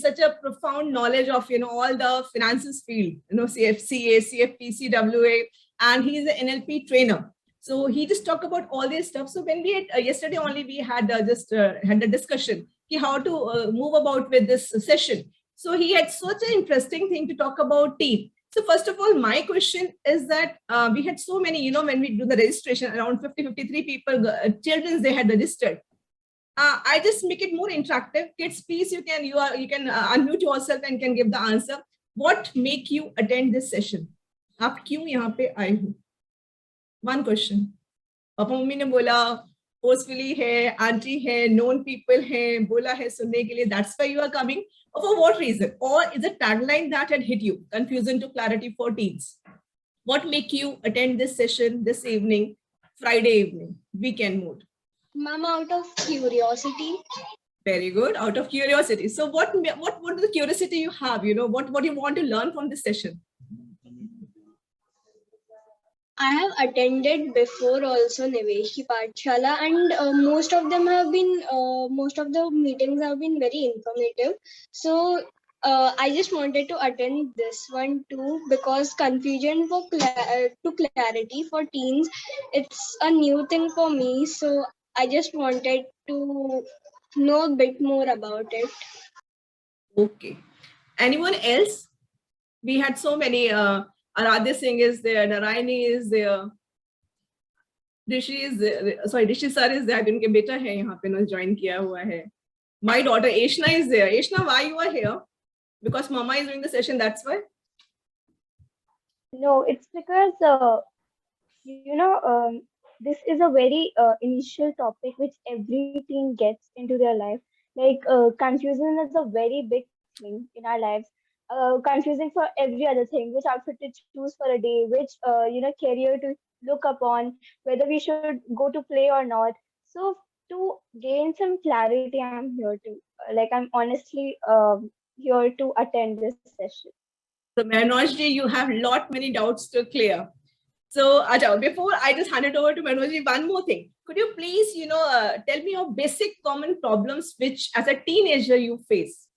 such a profound knowledge of, all the finances field, CFCA, CFP, CWA, and he's an NLP trainer. So he just talked about all this stuff. So when we had, yesterday only, we had just had a discussion how to move about with this session. So he had such an interesting thing to talk about team. So first of all, my question is that we had so many, when we do the registration, around 53 people, children, they had registered. I just make it more interactive. Kids, please, you can unmute yourself and can give the answer. What make you attend this session? आप क्यों यहाँ पे आए हो? One question. Papa mummy ने बोला forcefully है, auntie है, known people है, बोला है सुनने के लिए. That's why you are coming. Or for what reason? Or is a tagline that had hit you? Confusion to clarity for teens. What make you attend this session this evening, Friday evening, weekend mode? Ma'am, out of curiosity. Very good. Out of curiosity. So what is the curiosity you have? What you want to learn from this session? I have attended before also Nivesh ki Pathshala, and most of the meetings have been very informative. So I just wanted to attend this one too, because confusion to clarity for teens, it's a new thing for me. So I just wanted to know a bit more about it. Okay. Anyone else? We had so many. Aradhya Singh is there, Narayani is there, Rishi is there, Rishi sir is there, उनके बेटा है यहाँ पे ना join किया हुआ है. My daughter Eshna is there. Eshna, why you are here? Because Mama is doing the session, that's why? No, it's because, this is a very initial topic which every teen gets into their life. Like confusion is a very big thing in our lives. Confusing for every other thing, which outfit to choose for a day, which career to look upon, whether we should go to play or not. So to gain some clarity, I'm here to I'm honestly here to attend this session. So Manoj ji, you have many doubts to clear. So Aja, before I just hand it over to Manoj ji, one more thing. Could you please, tell me your basic common problems which as a teenager you face?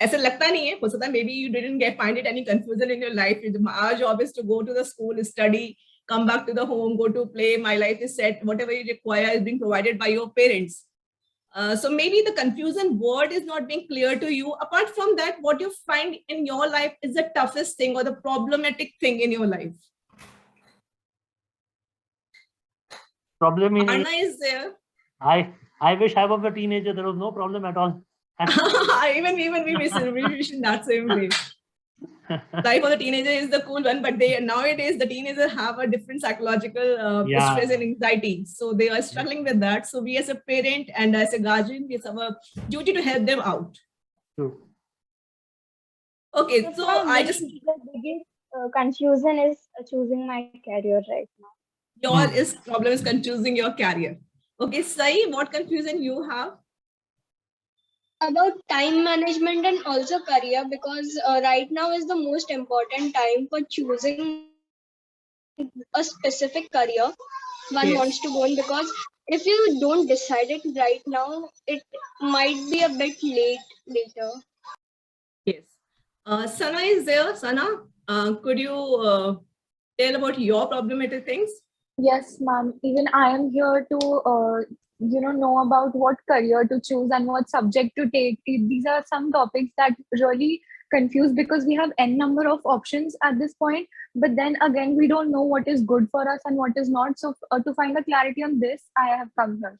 ऐसा लगता नहीं है, हो सकता है maybe you didn't find it any confusion in your life. Our job is to go to the school, study, come back to the home, go to play. My life is set. Whatever you require is being provided by your parents. So maybe the confusion word is not being clear to you. Apart from that, what you find in your life is the toughest thing or the problematic thing in your life? Problem in Anna is there. I wish I was a teenager. There was no problem at all. even we wish in that same way. Life of the teenager is the cool one, but nowadays the teenagers have a different psychological stress and anxiety, so they are struggling with that. So we as a parent and as a guardian, we have a duty to help them out. True. Okay, so I just the biggest confusion is choosing my career right now. Your problem is confusing your career. Okay, Sai, what confusion you have? About time management and also career, because right now is the most important time for choosing a specific career one wants to go in, because if you don't decide it right now, it might be a bit late later. Yes. Sana is there. Sana, could you tell about your problematic things? Yes, ma'am. Even I am here to know about what career to choose and what subject to take. These are some topics that really confuse, because we have n number of options at this point, but then again we don't know what is good for us and what is not. So to find a clarity on this, I have come here.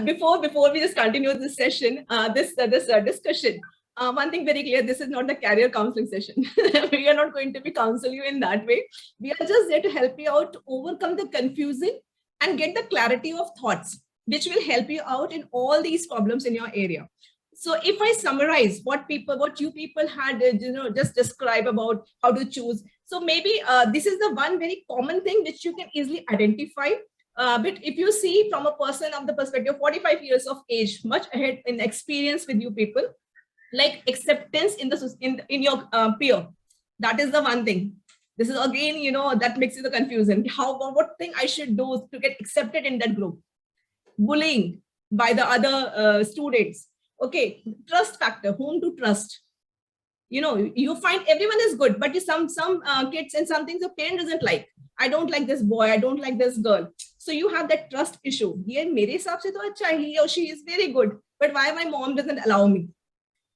Before we just continue this session, this discussion, one thing very clear: this is not the career counseling session. We are not going to be counsel you in that way. We are just there to help you out to overcome the confusion and get the clarity of thoughts, which will help you out in all these problems in your area. So if I summarize what you people had, just describe about how to choose. So maybe this is the one very common thing which you can easily identify. But if you see from a person of the perspective of 45 years of age, much ahead in experience with you people, like acceptance in your peer, that is the one thing. This is again, that makes you the confusion. What thing I should do to get accepted in that group? Bullying, by the other students. Okay, trust factor, whom to trust. You know, you find everyone is good, but some kids and some things the parent doesn't like. I don't like this boy, I don't like this girl. So you have that trust issue. Ye mere hisab se to acha hai, he or she is very good, but why my mom doesn't allow me?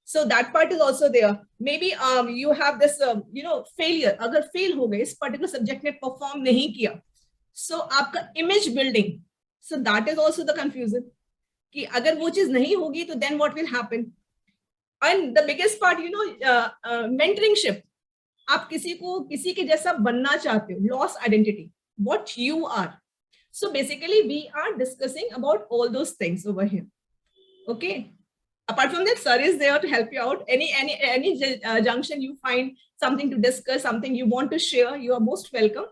So that part is also there. Maybe you have this failure. Agar fail ho gaye is particular subject mein perform nahi kiya, so aapka image building, so that is also the confusion ki agar wo cheez nahi hogi to then what will happen. And the biggest part, mentoringship. आप किसी के जैसा बनना चाहते हो, lost identity, what you are. So basically we are discussing about all those things over here. Okay, apart from that, sir is there to help you out. Any junction you find something to discuss, something you want to share, you are most welcome.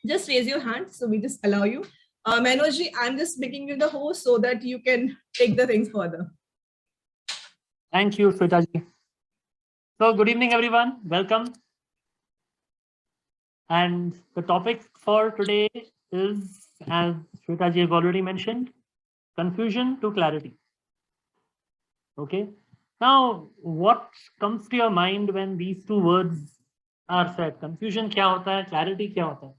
Just raise your hand, so we just allow you. Manoj ji, I'm just making you the host so that you can take the things further. Thank you, Shweta ji. So good evening, everyone. Welcome. And the topic for today is, as Shweta ji has already mentioned, confusion to clarity. Okay. Now, what comes to your mind when these two words are said? Confusion kya hota hai? Clarity kya hota hai?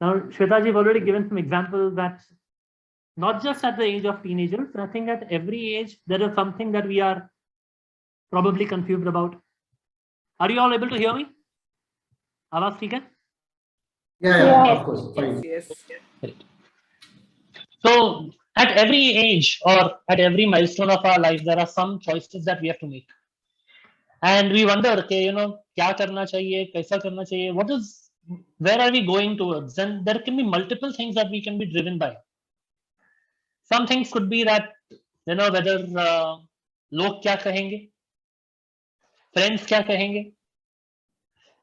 Now, Shweta ji have already given some examples that not just at the age of teenagers, I think at every age, there is something that we are probably confused about. Are you all able to hear me? Awaaz theek hai? Yeah, of course. Fine. Yes. So at every age or at every milestone of our life, there are some choices that we have to make. And we wonder, okay, kya karna chahiye, kaisa karna chahiye, where are we going towards? And there can be multiple things that we can be driven by. Some things could be that, whether log kya kahenge, friends kya kahenge,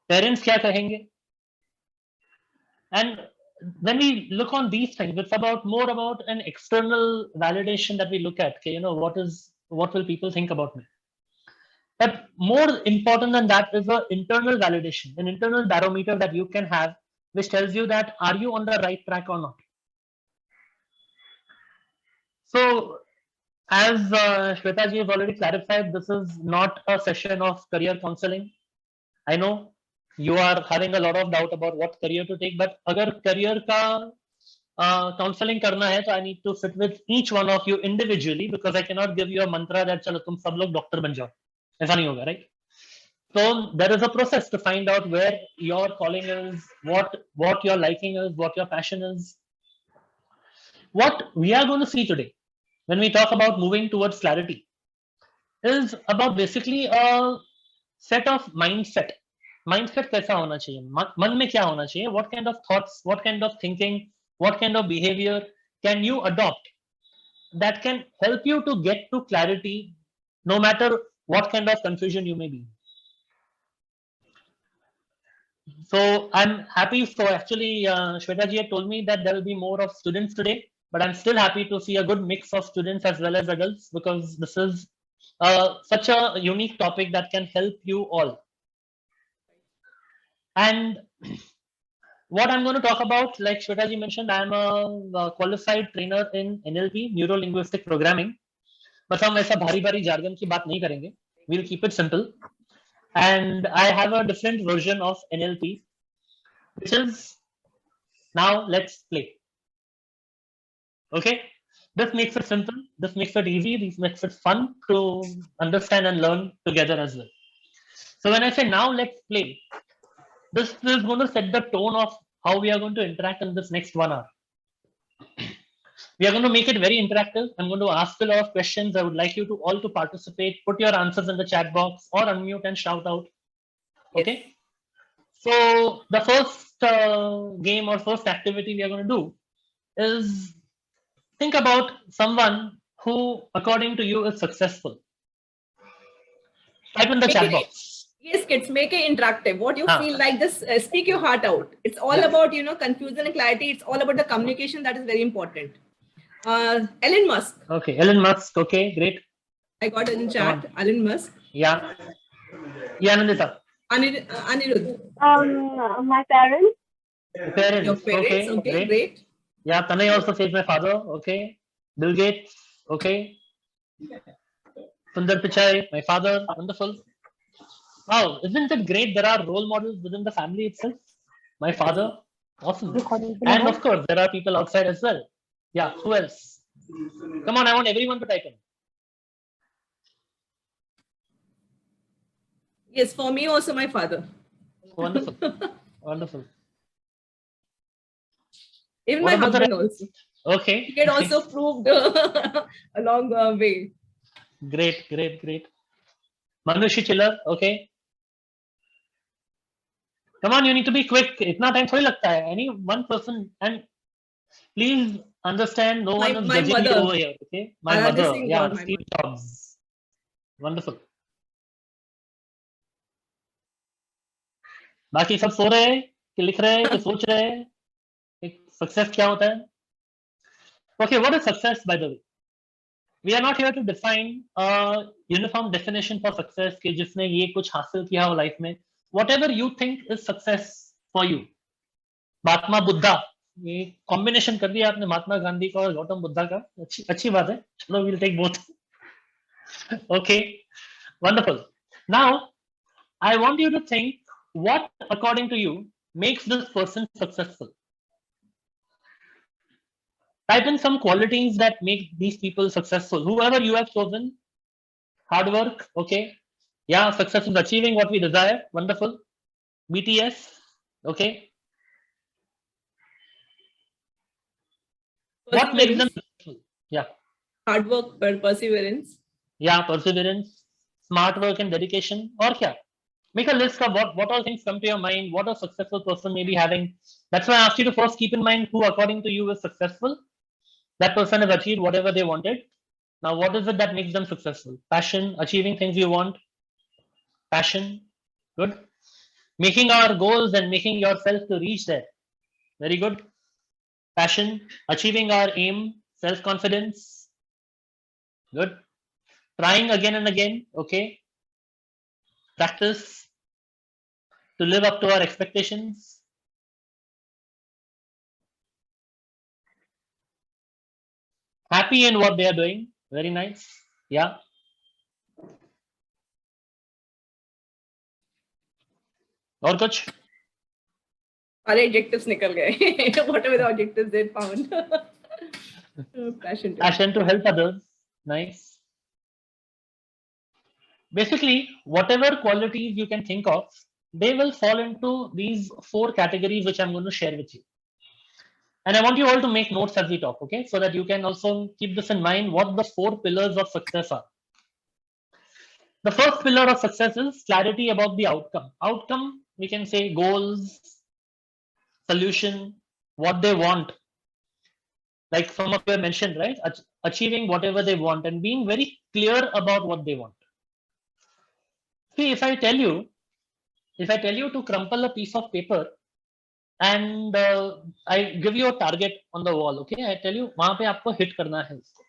parents kya kahenge. And when we look on these things, it's more about an external validation that we look at. Okay, what will people think about me? But more important than that is an internal validation, an internal barometer that you can have, which tells you that are you on the right track or not. So, as Shweta ji has already clarified, this is not a session of career counseling. I know you are having a lot of doubt about what career to take, but agar career ka counseling karna hai, so I need to sit with each one of you individually, because I cannot give you a mantra that chalo tum sab log doctor ban jao. Aisa nahi hoga, right? So there is a process to find out where your calling is, what your liking is, what your passion is. What we are going to see today, when we talk about moving towards clarity, is about basically a set of mindset. Mindset kaisa hona chahiye? Man mein kya hona chahiye? What kind of thoughts, what kind of thinking, what kind of behavior can you adopt that can help you to get to clarity, no matter what kind of confusion you may be? So I'm happy. So actually, Shweta ji had told me that there will be more of students today, but I'm still happy to see a good mix of students as well as adults, because this is such a unique topic that can help you all. And what I'm going to talk about, like Shweta ji mentioned, I'm a qualified trainer in NLP, Neuro Linguistic Programming. But हम ऐसा भारी jargon की बात नहीं करेंगे. We'll keep it simple. And I have a different version of NLP, which is, now let's play. Okay, this makes it simple, this makes it easy, this makes it fun to understand and learn together as well. So when I say now let's play, this is going to set the tone of how we are going to interact in this next 1 hour. We are going to make it very interactive. I'm going to ask a lot of questions. I would like you to all to participate, put your answers in the chat box or unmute and shout out. Okay. So the first game or first activity we are going to do is think about someone who, according to you, is successful. Type in the chat box. Yes, kids, make it interactive. What you feel like, this speak your heart out. It's all about, confusion and clarity. It's all about the communication. That is very important. Elon Musk. Okay, Elon Musk. Okay, great. I got it in chat. Elon Musk. Yeah. Yeah, Nandita. Anirudh. My parents. Parents. Your parents. Okay, great. Yeah, Tanay also says my father. Okay, Bill Gates, okay. Sundar Pichai, my father, wonderful. Wow, isn't it great? There are role models within the family itself. My father, awesome. And of course, there are people outside as well. Yeah, who else? Come on, I want everyone to type in. Yes, for me also my father. Wonderful, wonderful. Even What my about the husband rest? also. Okay. He had also proved along the way. Great, great, great. Manushi Chiller, okay. Come on, you need to be quick. Itna time थोड़ी लगता है. Any one person, and please understand, no one is My judging you mother. over here. Okay, my Aradhya mother, Singh yeah, God, my Steve Jobs, wonderful. बाकी सब सो रहे हैं कि लिख रहे हैं कि सोच रहे हैं एक सक्सेस क्या होता है? Okay, what is success, by the way? We are not here to define a uniform definition for success कि जिसने ये कुछ हासिल किया हो लाइफ में. Whatever you think is success for you. महात्मा बुद्धा, ये कॉम्बिनेशन कर दिया आपने महात्मा गांधी का और गौतम बुद्धा का. अच्छी बात है. चलो, we'll take both. Okay, wonderful. Now, I want you to think what, according to you, makes this person successful. Type in some qualities that make these people successful. Whoever you have chosen, hard work, okay. Yeah, success is achieving what we desire. Wonderful. BTS, okay. What makes them successful? Yeah. Hard work, perseverance. Yeah, perseverance, smart work and dedication. Or kya? Make a list of what all things come to your mind, what a successful person may be having. That's why I asked you to first keep in mind who, according to you, is successful. That person has achieved whatever they wanted. Now, what is it that makes them successful? Passion, achieving things you want. Passion, good. Making our goals and making yourself to reach there. Very good. Passion, achieving our aim, self-confidence. Good. Trying again and again, okay. Practice to live up to our expectations. Happy in what they are doing. Very nice. Yeah. और कुछ? सारे adjectives निकल गए. Whatever the adjectives they found. Passion to help others. Nice. Basically, whatever qualities you can think of, they will fall into these 4 categories which I'm going to share with you. And I want you all to make notes as we talk, okay? So that you can also keep this in mind what the 4 pillars of success are. The first pillar of success is clarity about the outcome. Outcome, we can say goals, solution, what they want. Like some of you have mentioned, right? Achieving whatever they want and being very clear about what they want. See, if I tell you to crumple a piece of paper and I give you a target on the wall, okay? I tell you, वहाँ पे आपको hit करना है इसको.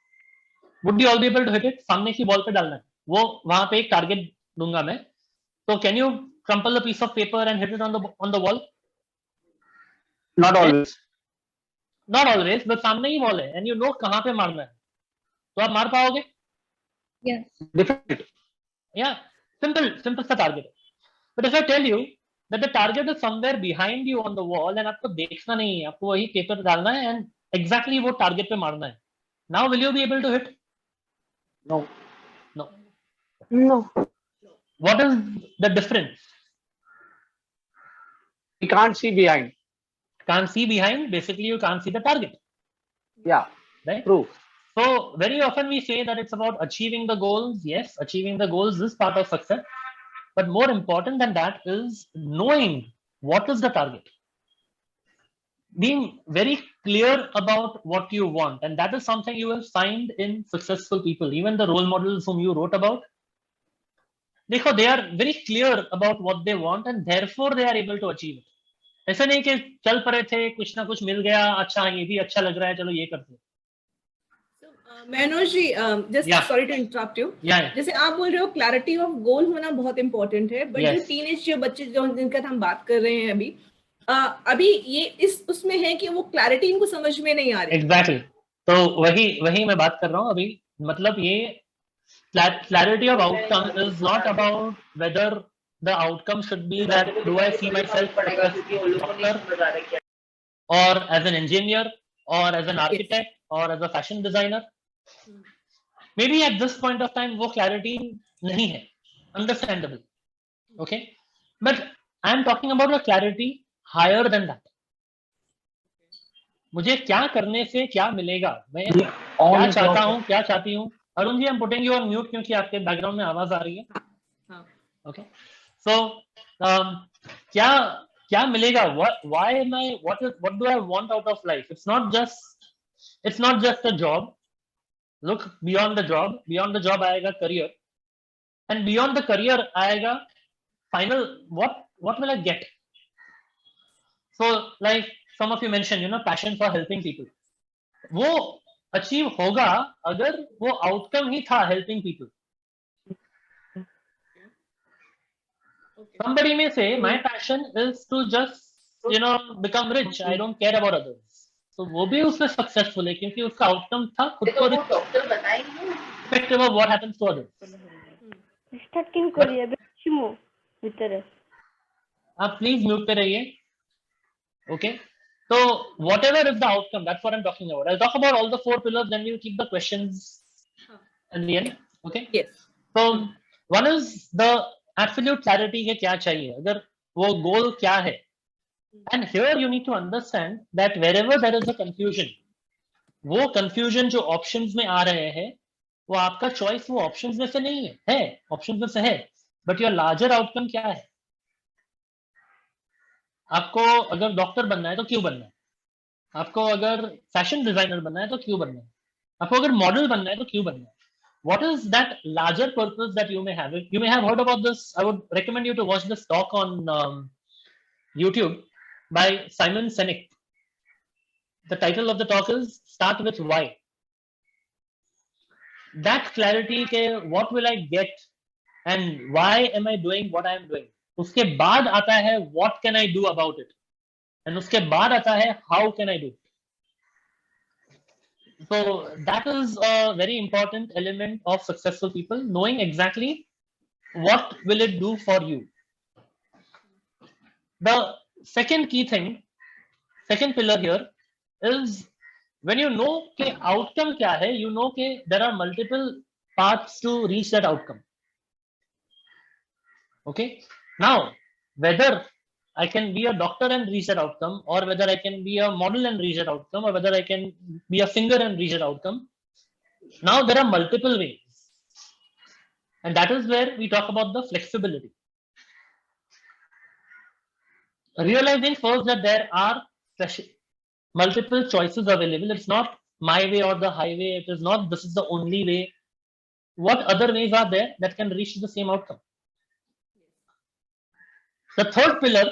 Would you all be able to hit it? सामने की ball पे डालना है. वो वहाँ पे एक target दूंगा मैं. So can you crumple a piece of paper and hit it on the wall? Not always. Not always, but सामने ही बॉल है and you know कहाँ पे मारना है. तो आप मार पाओगे? Yes. Different. Yeah, simple सा target. But if I tell you that the target is somewhere behind you on the wall and आपको देखना नहीं है, आपको वही पेपर डालना है and exactly वो target पे मारना है. Now will you be able to hit? No. No. No. What is the difference? We can't see behind. Can't see behind, basically you can't see the target. Yeah. Right? True. So very often we say that it's about achieving the goals. Yes, achieving the goals is part of success. But more important than that is knowing what is the target. Being very clear about what you want. And that is something you will find in successful people. Even the role models whom you wrote about. देखो, they are very clear about what they want and therefore they are able to achieve it. ऐसा नहीं कि चल पड़े थे, कुछ ना कुछ मिल गया, अच्छा ये भी अच्छा लग रहा है, चलो ये करते हैं. Manoj ji, just sorry to interrupt you. Yeah. जैसे आप बोल रहे हो clarity of goal होना बहुत important है, but जो teenage जो बच्चे जिनका हम बात कर रहे हैं अभी ये उसमें है कि वो clarity इनको समझ में नहीं आ रही. Exactly. तो वही मैं बात कर रहा हूँ अभी. मतलब ये clarity of outcome is not about whether the outcome should be that do I see myself successful as a doctor or as an engineer or as an architect or as a fashion designer. Maybe at this point of time वो clarity नहीं है, understandable, okay, but I am talking about a clarity higher than that. मुझे क्या करने से क्या मिलेगा, मैं क्या चाहता हूँ, क्या चाहती हूँ. Arun ji, I'm putting you on mute क्योंकि आपके बैकग्राउंड में आवाज आ रही है. Okay, so क्या मिलेगा, what do I want out of life? It's not just a job. Look beyond the job आएगा career, and beyond the career आएगा final, what will I get? So like some of you mentioned, passion for helping people. वो achieve होगा अगर वो outcome ही था helping people. Somebody may say my passion is to just become rich. I don't care about others. तो वो भी उसमें successful है क्योंकि उसका आउटकम था खुद को डॉक्टर बताएंगे irrespective of what happens to others. आप प्लीज म्यूट पे रहिए. Okay, so whatever is the outcome, that's what I'm talking about. I'll talk about all the 4 pillars, then we'll keep the questions in the end. Okay, Yes. so one is the absolute clarity के क्या चाहिए, अगर वो goal क्या है. And here you need to understand that wherever there is a confusion, वो confusion जो options में आ रहे हैं, वो आपका choice वो options में से नहीं है options में से है, but your larger outcome क्या है. आपको अगर डॉक्टर बनना है तो क्यों बनना है, आपको अगर फैशन डिजाइनर बनना है तो क्यों बनना है, आपको अगर मॉडल बनना है तो क्यों बनना है. What is that larger purpose that you may have? You may have heard about this. I would recommend you to watch this talk on YouTube by Simon Sinek. The title of the talk is Start with Why. That clarity के what will I get and why am I doing what I am doing. उसके बाद आता है what can I do about it, and उसके बाद आता है how can I do it. So that is a very important element of successful people, knowing exactly what will it do for you. The second key thing, second pillar here is when you know के outcome क्या है, you know के there are multiple paths to reach that outcome. Okay, now whether I can be a doctor and reach that outcome, or whether I can be a model and reach that outcome, or whether I can be a singer and reach that outcome, now there are multiple ways, and that is where we talk about the flexibility. Realizing first that there are multiple choices available. It's not my way or the highway. It is not this is the only way. What other ways are there that can reach the same outcome? The third pillar,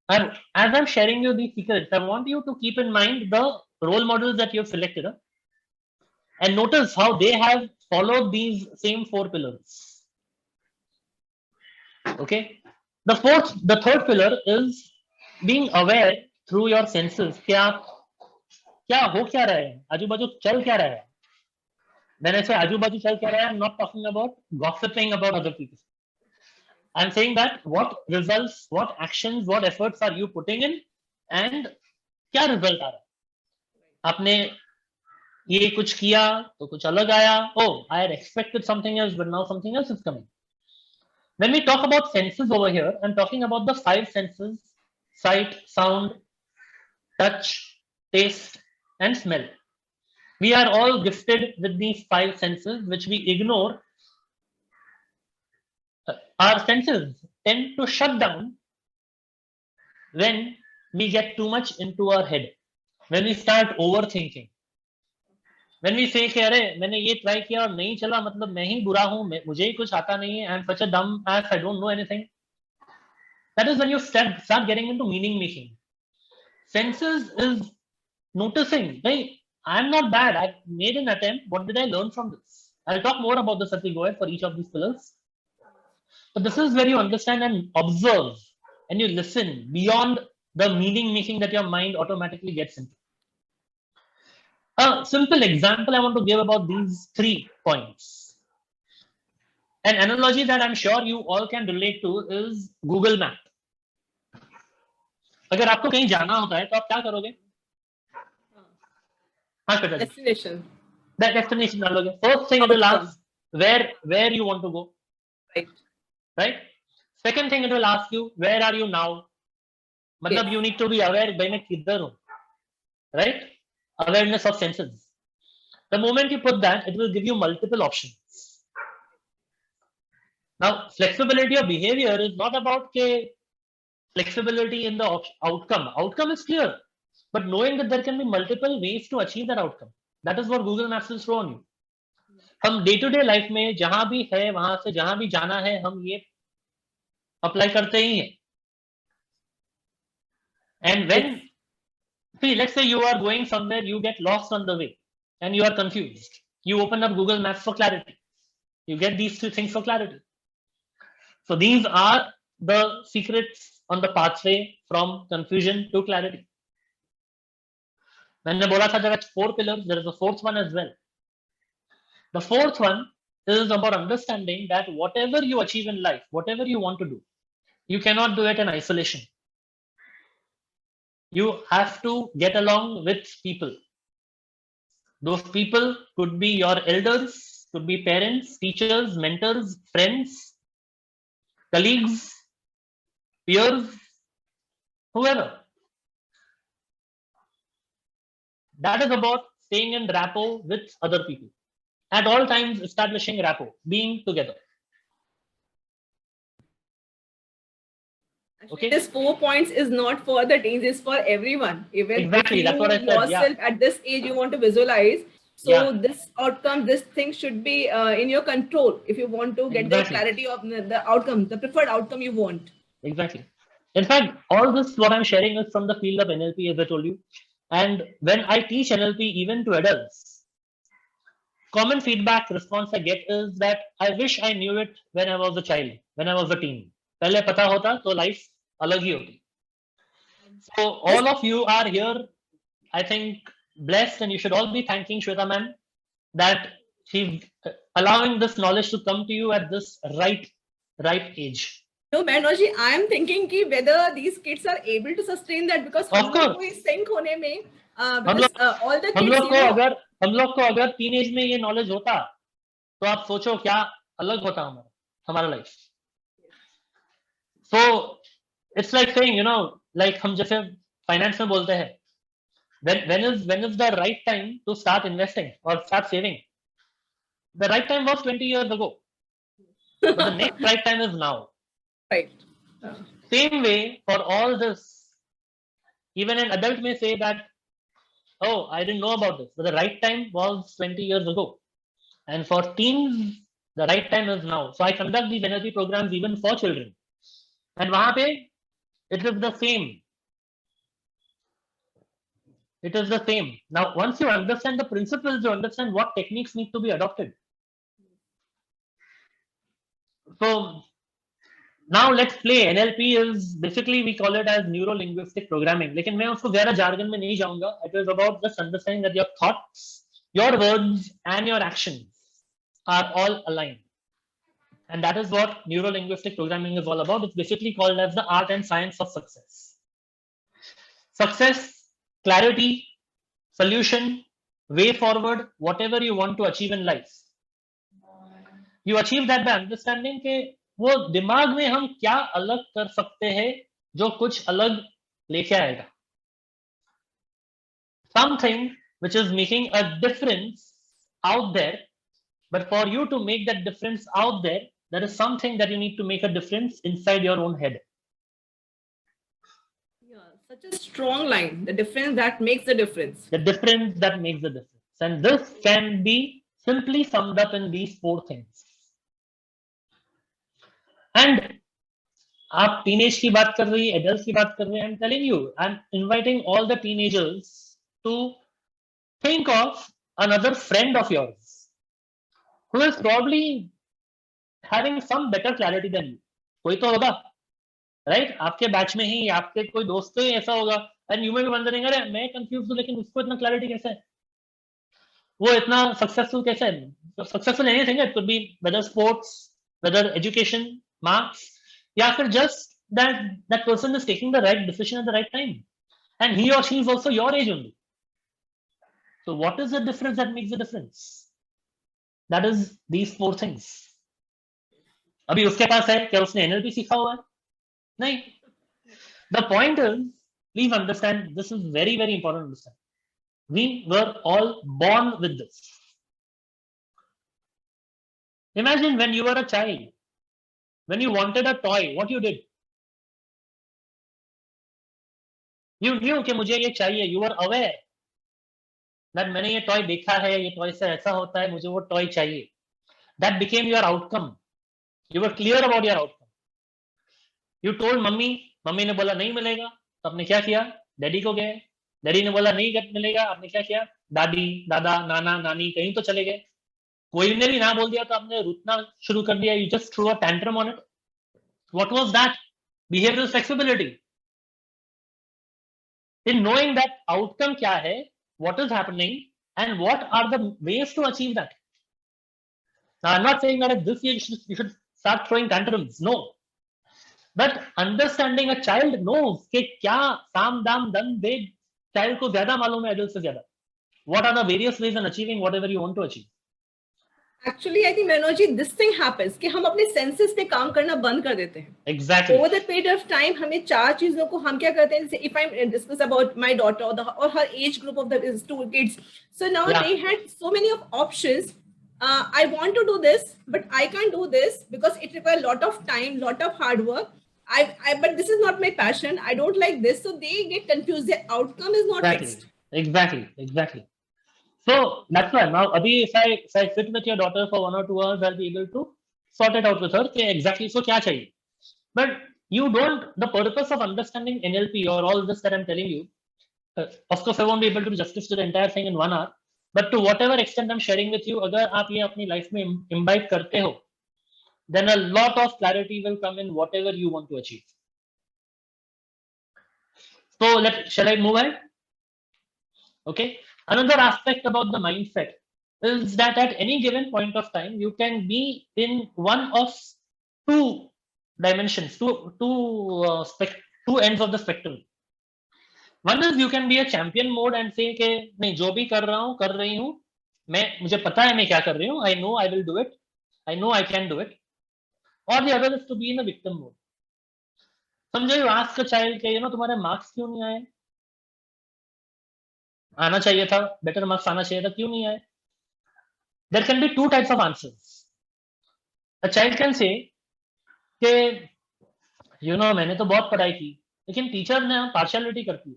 and as I'm sharing you these secrets, I want you to keep in mind the role models that you have selected, and notice how they have followed these same 4 pillars. Okay, the third pillar is being aware through your senses. क्या हो क्या रहा है, आजू बाजू चल क्या रहा है. When I say आजू बाजू चल क्या रहा है, I'm not talking about gossiping about other people. I'm saying that what results, what actions, what efforts are you putting in, and क्या result आ रहा है. आपने ये कुछ किया तो कुछ अलग आया. Oh, I had expected something else, but now something else is coming. When we talk about senses over here, I'm talking about the 5 senses: sight, sound, touch, taste, and smell. We are all gifted with these 5 senses, which we ignore. Our senses tend to shut down when we get too much into our head, when we start overthinking, when we say कि अरे मैंने ये try किया और नहीं चला, मतलब मैं ही बुरा हूँ, मुझे ही कुछ आता नहीं है, I am such a dumb ass, I don't know anything. That is when you start getting into meaning making. Senses is noticing, hey, I'm not bad, I made an attempt, what did I learn from this? I'll talk more about this as we go ahead for each of these pillars. But this is where you understand and observe and you listen beyond the meaning making that your mind automatically gets into. A simple example I want to give about these 3 points. An analogy that I'm sure you all can relate to is Google Map. अगर आपको कहीं जाना होता है तो आप क्या करोगे? हाँ श्वेता जी, Destination. that destination डालोगे. First thing it will ask where you want to go, Right. right? Second thing it will ask you where are you now. मतलब Yes. you need to be aware भाई मैं किधर हूँ, right? Awareness of senses. The moment you put that, it will give you multiple options. Now, flexibility of behavior is not about flexibility in the outcome. Outcome is clear, but knowing that there can be multiple ways to achieve that outcome. That is what Google Maps will throw on you. हम day to day life में जहां भी है वहां से जहां भी जाना है हम ये अप्लाई करते ही हैं. And when, see, let's say you are going somewhere, you get lost on the way and you are confused. You open up Google Maps for clarity. You get these 2 things for clarity. So these are the secrets on the pathway from confusion to clarity. मैंने बोला था there are 4 pillars. There is a 4th one as well. The 4th one is about understanding that whatever you achieve in life, whatever you want to do, you cannot do it in isolation. You have to get along with people. Those people could be your elders, could be parents, teachers, mentors, friends, colleagues, peers, whoever. That is about staying in rapport with other people. At all times, establishing rapport, being together. Okay. This 4 points is not for the teens, it's for everyone. Even Exactly, if that's you what I said, yourself yeah. at this age you want to visualize. So Yeah. this outcome, this thing should be in your control if you want to get Exactly. the clarity of the outcome, the preferred outcome you want. Exactly. In fact, all this what I'm sharing is from the field of NLP, as I told you. And when I teach NLP even to adults, common feedback response I get is that I wish I knew it when I was a child, when I was a teen. पहले पता होता तो life अलग ही होती. So all of you are here, I think, blessed, and you should all be thanking Shweta ma'am that she's allowing this knowledge to come to you at this right age. No, Manoj, I am thinking ki whether these kids are able to sustain that, because Of course. sync hone mein, हम because लोग all the हम kids, लोग को अगर teenage में ये knowledge होता तो आप सोचो क्या अलग होता हमारा life. So it's like saying like हम जैसे फाइनेंस में बोलते हैं when is the right time to start investing or start saving. The right time was 20 years ago, but the next right time is now. right. Same way for all this, even an adult may say that, oh, I didn't know about this, but the right time was 20 years ago. And for teens, the right time is now. So I conduct these energy programs even for children. And wahan pe, it is the same. It is the same. Now, once you understand the principles, you understand what techniques need to be adopted. So now let's play. NLP is basically, we call it as neuro-linguistic programming. लेकिन मैं उसको ज़्यादा jargon में नहीं जाऊंगा. It is about just understanding that your thoughts, your words, and your actions are all aligned. And that is what neuro-linguistic programming is all about. It's basically called as the art and science of success. Success, clarity, solution, way forward, whatever you want to achieve in life. You achieve that by understanding के वो दिमाग में हम क्या अलग कर सकते हैं जो कुछ अलग लेके आएगा. Something which is making a difference out there, but for you to make that difference out there, there is something that you need to make a difference inside your own head. Yeah, such a strong line. The difference that makes the difference. The difference that makes the difference. And this can be simply summed up in these 4 things. And आप teenage की बात कर रही, adults की बात कर रहे, I'm telling you, I'm inviting all the teenagers to think of another friend of yours who is probably having some better clarity than you. कोई तो होगा, right? आपके बैच में ही आपके कोई दोस्त ही ऐसा होगा, and you may be wondering, अरे मैं confused हूँ लेकिन उसको इतना clarity कैसे है? वो इतना सक्सेसफुल कैसे है? Successful anything, it could be whether sports, whether education, marks, या फिर just that person is taking the right decision at the right time, and he or she is also your age only. So what is the difference that makes the difference? That is these four things. अभी उसके पास है क्या? उसने NLP सीखा हुआ है? नहीं. The point is, please understand, this is very, very important to understand. We were all born with this. Imagine when you were a child, when you wanted a toy, what you did? You knew कि मुझे ये चाहिए. You were aware that मैंने ये toy देखा है, ये toy से ऐसा होता है, मुझे वो toy चाहिए. That became your outcome. You were clear about your outcome. You told mummy, mummy ने बोला नहीं मिलेगा, तो आपने क्या किया? डैडी को गए, डैडी ने बोला नहीं मिलेगा, आपने क्या किया? दादी, दादा, नाना, नानी कहीं तो चले गए. कोई ने भी ना बोल दिया तो आपने रुतना शुरू कर दिया. You just threw a tantrum on it. What was that? Behavioral flexibility. In knowing that outcome क्या है, what is happening, and what are the ways to achieve that. Now, I'm not saying that at this age you should start throwing tantrums. No. But understanding a child knows कि क्या साम दाम दम दे, child को ज्यादा मालूम है adult से ज्यादा. What are the various ways in achieving whatever you want to achieve? Actually, I think Manoj ji, this thing happens कि हम अपने senses पे काम करना बंद कर देते हैं. Exactly. Over the period of time, हमें चार चीजों को हम क्या करते हैं? If I discuss about my daughter or her age group of the two kids, so now they had so many of options. I want to do this, but I can't do this because it requires a lot of time, lot of hard work. But this is not my passion. I don't like this, so they get confused. Their outcome is not fixed. Exactly. So that's why now, Abhi, if I sit with your daughter for 1 or 2 hours, I'll be able to sort it out with her. Okay, exactly. So क्या चाहिए? But you don't. The purpose of understanding NLP or all this that I'm telling you, of course, I won't be able to justice to the entire thing in 1 hour. But to whatever extent I'm sharing with you, अगर आप ये अपनी life में imbibe करते हो, then a lot of clarity will come in whatever you want to achieve. So shall I move ahead? Okay. Another aspect about the mindset is that at any given point of time, you can be in one of two dimensions, two ends of the spectrum. One is you can be a champion mode and say कि नहीं जो भी कर रहा हूँ कर रही हूँ, मुझे पता है मैं क्या कर रही हूँ. I know I will do it. I know I can do it. Or the other is to be in a victim mode. समझो, you ask a child कि तुम्हारे marks क्यों नहीं आए? आना चाहिए था, better marks आना चाहिए था, क्यों नहीं आए? There can be two types of answers. A child can say कि मैंने तो बहुत पढ़ाई की, लेकिन टीचर ने पार्शियलिटी करती है,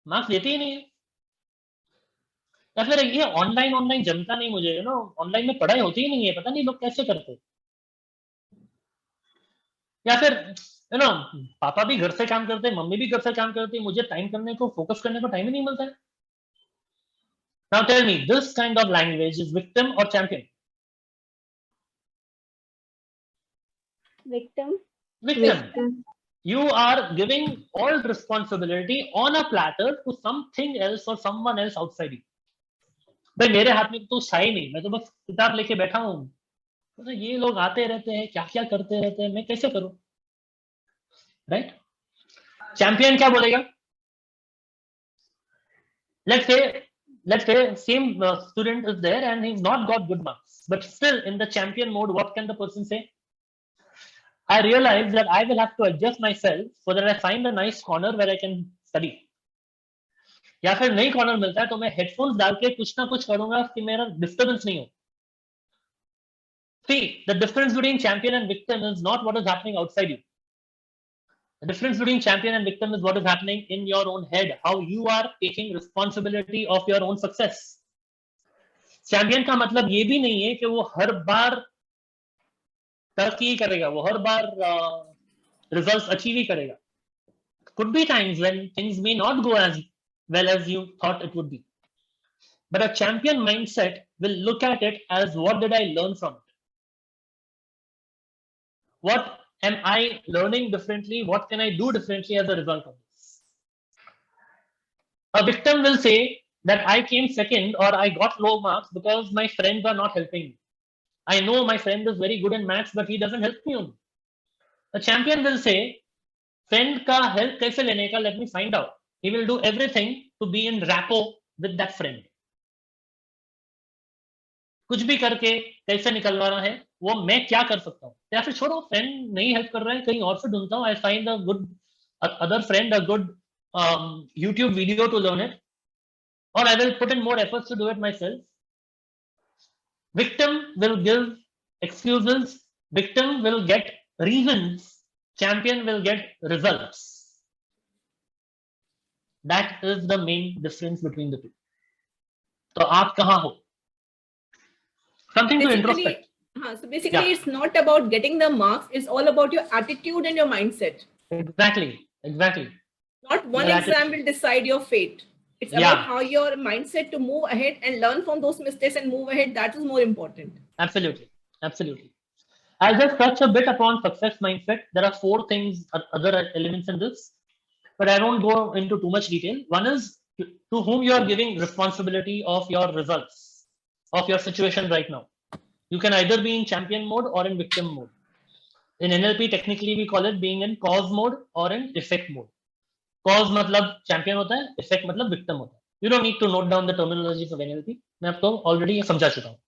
मार्क्स देते ही नहीं है. या फिर ये ऑनलाइन जमता नहीं मुझे, ऑनलाइन में पढ़ाई होती ही नहीं है, पता नहीं लोग कैसे करते. या फिर पापा भी घर से काम करते हैं, मम्मी भी घर से काम करती है, मुझे टाइम करने को, फोकस करने को टाइम ही नहीं मिलता है. Now tell me, this kind of language is victim or champion? Victim. You are giving all responsibility on a platter to something else or someone else outside you. भाई मेरे हाथ में तो है ही नहीं, मैं तो बस किताब लेके बैठा हूँ. तो ये लोग आते रहते हैं, क्या क्या करते रहते हैं, मैं कैसे करूं? राइट? चैंपियन क्या बोलेगा? Let's say same student is there and he's not got good marks, but still in the champion mode, what can the person say? I realize that I will have to adjust myself so that I find a nice corner where I can study. या फिर नई corner मिलता है तो मैं headphones डाल के कुछ ना कुछ करूंगा कि मेरा डिस्टर्बेंस नहीं हो. See, the difference between champion and victim is not what is happening outside you. The difference between champion and victim is what is happening in your own head, how you are taking responsibility of your own success. Champion का मतलब ये भी नहीं है कि वो हर बार तरक्की करेगा, वो हर बार रिजल्ट्स अचीव ही करेगा. Could be times when things may not go as well as you thought it would be. But a champion mindset will look at it as, what did I learn from it? What am I learning differently? What can I do differently as a result of this? A victim will say, that I came second or I got low marks because my friends are not helping me. I know my friend is very good in maths, but he doesn't help me only. The champion will say, friend ka help kaise lene ka, let me find out. He will do everything to be in rapport with that friend. कुछ भी करके कैसे निकलवाना है वो मैं क्या कर सकता हूँ, या फिर छोड़ो फ्रेंड नहीं हेल्प कर रहा है कहीं और से ढूंढता हूँ, I find a good other friend, a good YouTube video to learn it, or I will put in more efforts to do it myself. Victim will give excuses, victim will get reasons, champion will get results. That is the main difference between the two. So आप कहाँ हो? Something to introspect. So basically, it's not about getting the marks. It's all about your attitude and your mindset. Exactly. Not one exam will decide your fate. It's about how your mindset to move ahead and learn from those mistakes and move ahead. That is more important. Absolutely. I'll just touch a bit upon success mindset. There are 4 things, other elements in this, but I won't go into too much detail. One is to whom you are giving responsibility of your results, of your situation right now. You can either be in champion mode or in victim mode. In NLP, technically we call it being in cause mode or in effect mode. Cause मतलब champion होता है, effect मतलब victim होता है. You don't need to note down the terminologies of NLP. मैं आपको already समझा चुका हूँ.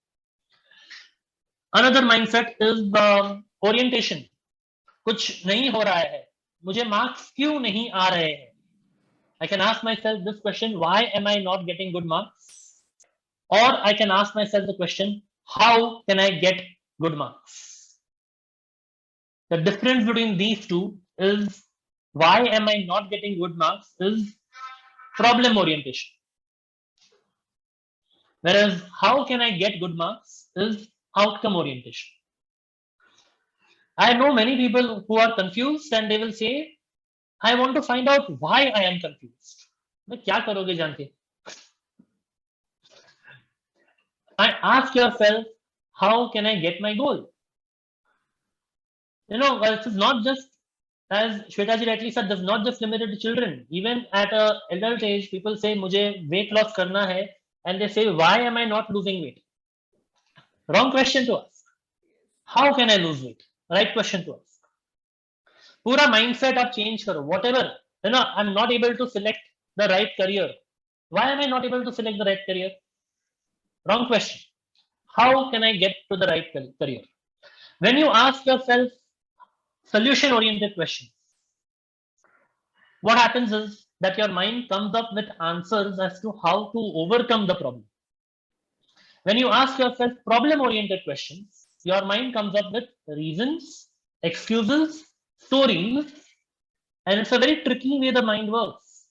Another mindset is orientation. कुछ नहीं हो रहा है, मुझे marks क्यों नहीं आ रहे हैं? I can ask myself this question: why am I not getting good marks? Or I can ask myself the question: how can I get good marks? The difference between these two is why am I not getting good marks is problem orientation. Whereas how can I get good marks is outcome orientation. I know many people who are confused and they will say, I want to find out why I am confused. मैं क्या करोगे जान के? Ask yourself, how can I get my goal? This is not just, as Shwetaji rightly said, this is not just limited to children. Even at an adult age, people say, मुझे weight loss करना है, and they say, why am I not losing weight? Wrong question to ask. How can I lose weight? Right question to ask. पूरा mindset आप change करो. Whatever, I'm not able to select the right career. Why am I not able to select the right career? Wrong question. How can I get to the right career? When you ask yourself solution-oriented questions, what happens is that your mind comes up with answers as to how to overcome the problem. When you ask yourself problem-oriented questions, your mind comes up with reasons, excuses, stories, and it's a very tricky way the mind works.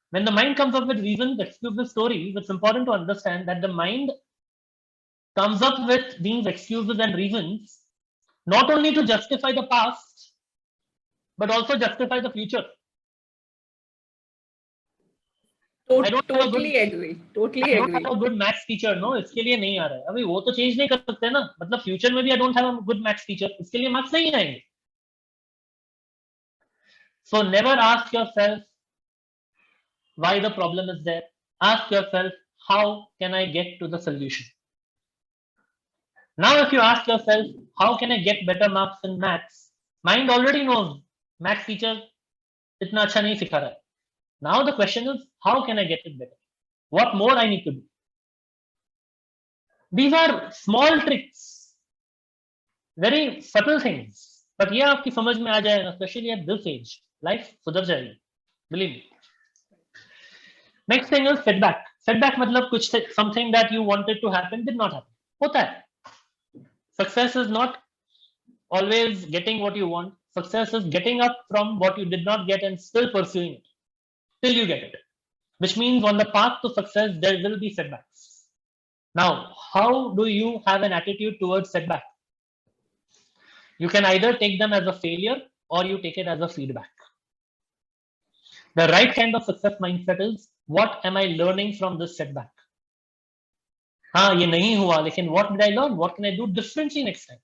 When the mind comes up with reasons, excuses, stories, it's important to understand that the mind comes up with these excuses and reasons not only to justify the past, but also justify the future. Totally agree. I don't have a good maths teacher, no, इसके लिए नहीं आ रहा है. अभी वो तो change नहीं कर सकते ना. मतलब future में भी I don't have a good maths teacher, इसके लिए marks नहीं आएंगे. So never ask yourself why the problem is there. Ask yourself, how can I get to the solution? Now, if you ask yourself, how can I get better marks in maths? Mind already knows maths teacher इतना अच्छा नहीं सिखा रहा है. Now the question is, how can I get it better? What more I need to do? These are small tricks, very subtle things. But ये आपकी समझ में आ जाएगा, especially at this age. Life सुधर जाएगी. Believe me. Next thing is setback. Setback मतलब कुछ something that you wanted to happen did not happen. होता है. Success is not always getting what you want. Success is getting up from what you did not get and still pursuing it till you get it. Which means on the path to success, there will be setbacks. Now, how do you have an attitude towards setback? You can either take them as a failure or you take it as a feedback. The right kind of success mindset is, what am I learning from this setback? हाँ ये नहीं हुआ, लेकिन what did I learn? What can I do differently next time?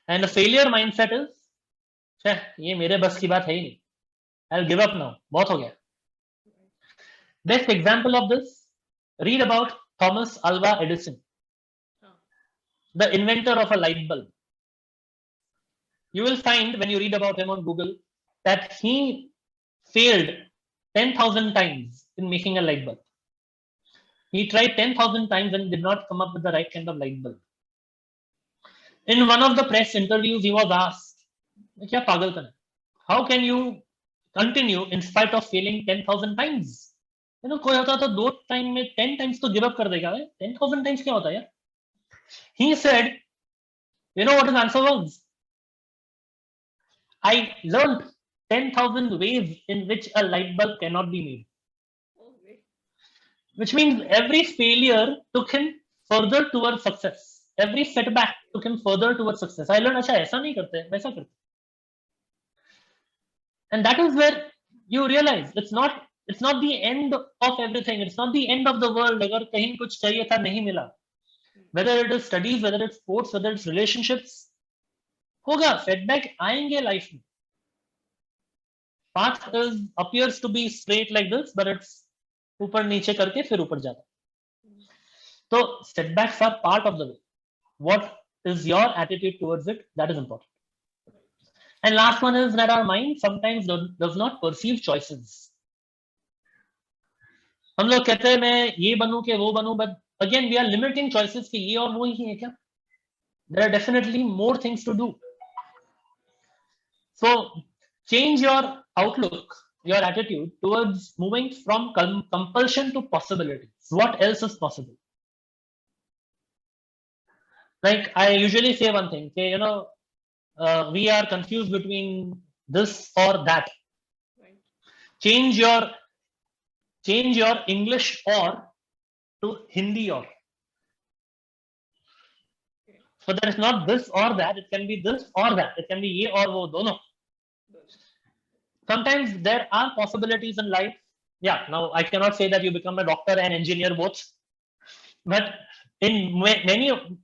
And the failure mindset is, ये मेरे बस की बात है ही नहीं. I'll give up now. बहुत हो गया. Best example of this, read about Thomas Alva Edison, the inventor of a light bulb. You will find when you read about him on Google that he failed 10,000 times in making a light bulb. He tried 10,000 times and did not come up with the right kind of light bulb. In one of the press interviews, he was asked, "Kya pagalpan hai? How can you continue in spite of failing 10,000 times?" You know, कोई होता तो 2 time में 10 times तो give up कर देगा. 10,000 times क्या होता है यार? He said, you know what his answer was? I learned 10,000 ways in which a light bulb cannot be made. Which means every failure took him further towards success. Every setback took him further towards success. I learned, अच्छा ऐसा नहीं करते, वैसा करते. And that is where you realize it's not the end of everything. It's not the end of the world. अगर कहीं कुछ चाहिए था नहीं मिला. Whether it is studies, whether it's sports, whether it's relationships, होगा setback आएंगे life में. Path appears to be straight like this, but it's ऊपर नीचे करके फिर ऊपर जाता. So setbacks are part of the way. What is your attitude towards it? That is important. And last one is that our mind sometimes does not perceive choices. हम लोग कहते हैं मैं ये बनूं कि वो बनूं, but again we are limiting choices कि ये और वो ही है क्या? There are definitely more things to do. So change your outlook, your attitude towards moving from compulsion to possibilities. What else is possible? Like I usually say one thing, okay, you know, we are confused between this or that. Right. Change your English or to Hindi or. So there is not this or that, it can be this or that. It can be ye or wo, dono. Sometimes there are possibilities in life. Yeah, now I cannot say that you become a doctor and engineer both. But in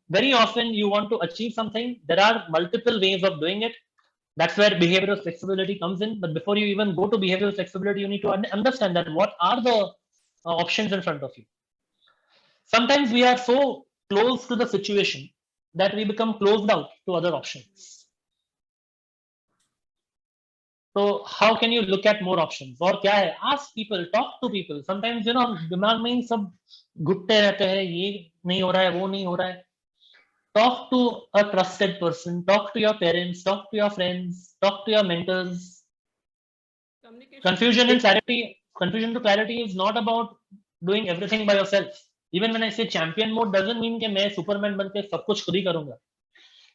very often you want to achieve something, there are multiple ways of doing it. That's where behavioral flexibility comes in. But before you even go to behavioral flexibility, you need to understand that what are the options in front of you. Sometimes we are so close to the situation that we become closed out to other options. So how can you look at more options? और क्या है? Ask people, talk to people. Sometimes you know दिमाग में ही सब घुटते रहते हैं, ये नहीं हो रहा है, वो नहीं हो रहा है. Talk to a trusted person. Talk to your parents. Talk to your friends. Talk to your mentors. Confusion to clarity is not about doing everything by yourself. Even when I say champion mode, doesn't mean कि मैं Superman बन के सब कुछ खुद ही करूँगा.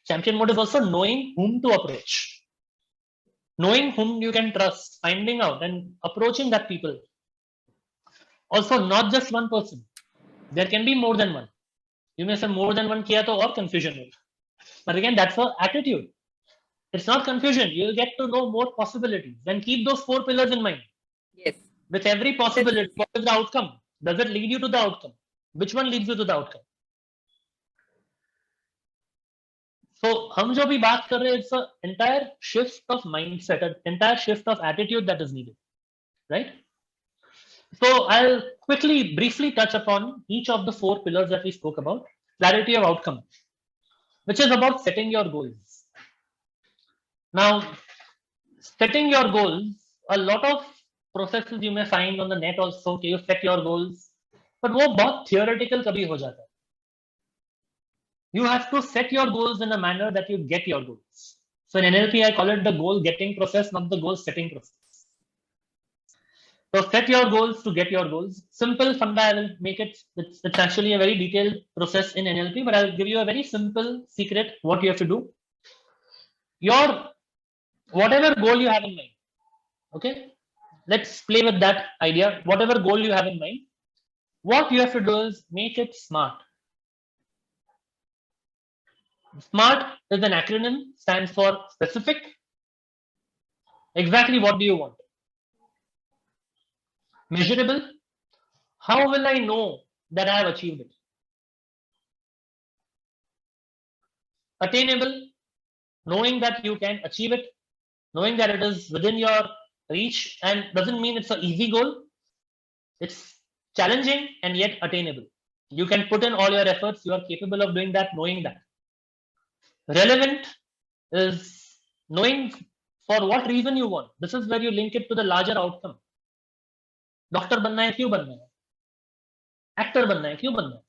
Champion mode is also knowing whom to approach. Knowing whom you can trust, finding out and approaching that people. Also, not just one person. There can be more than one. You may say more than one kiya to or confusion होगा. But again, that's an attitude. It's not confusion. You'll get to know more possibilities. Then keep those 4 pillars in mind. Yes. With every possibility, what is the outcome? Does it lead you to the outcome? Which one leads you to the outcome? So, हम जो भी बात कर रहे हैं, it's an entire shift of mindset, an entire shift of attitude that is needed, right? So, I'll briefly touch upon each of the 4 pillars that we spoke about. Clarity of outcome, which is about setting your goals. Now, setting your goals, a lot of processes you may find on the net also, okay, you set your goals, but वो बहुत theoretical कभी हो जाता है. You have to set your goals in a manner that you get your goals. So in NLP, I call it the goal getting process, not the goal setting process. So set your goals to get your goals. Simple, someday I will make it. It's actually a very detailed process in NLP, but I'll give you a very simple secret what you have to do. Whatever goal you have in mind, okay? Let's play with that idea. Whatever goal you have in mind, what you have to do is make it SMART. SMART is an acronym, stands for specific. Exactly what do you want? Measurable. How will I know that I have achieved it? Attainable. Knowing that you can achieve it, knowing that it is within your reach, and doesn't mean it's an easy goal. It's challenging and yet attainable. You can put in all your efforts. You are capable of doing that, knowing that. Relevant is knowing for what reason you want. This is where you link it to the larger outcome. Doctor बनना है, क्यों बनना है? Actor बनना है, क्यों बनना है?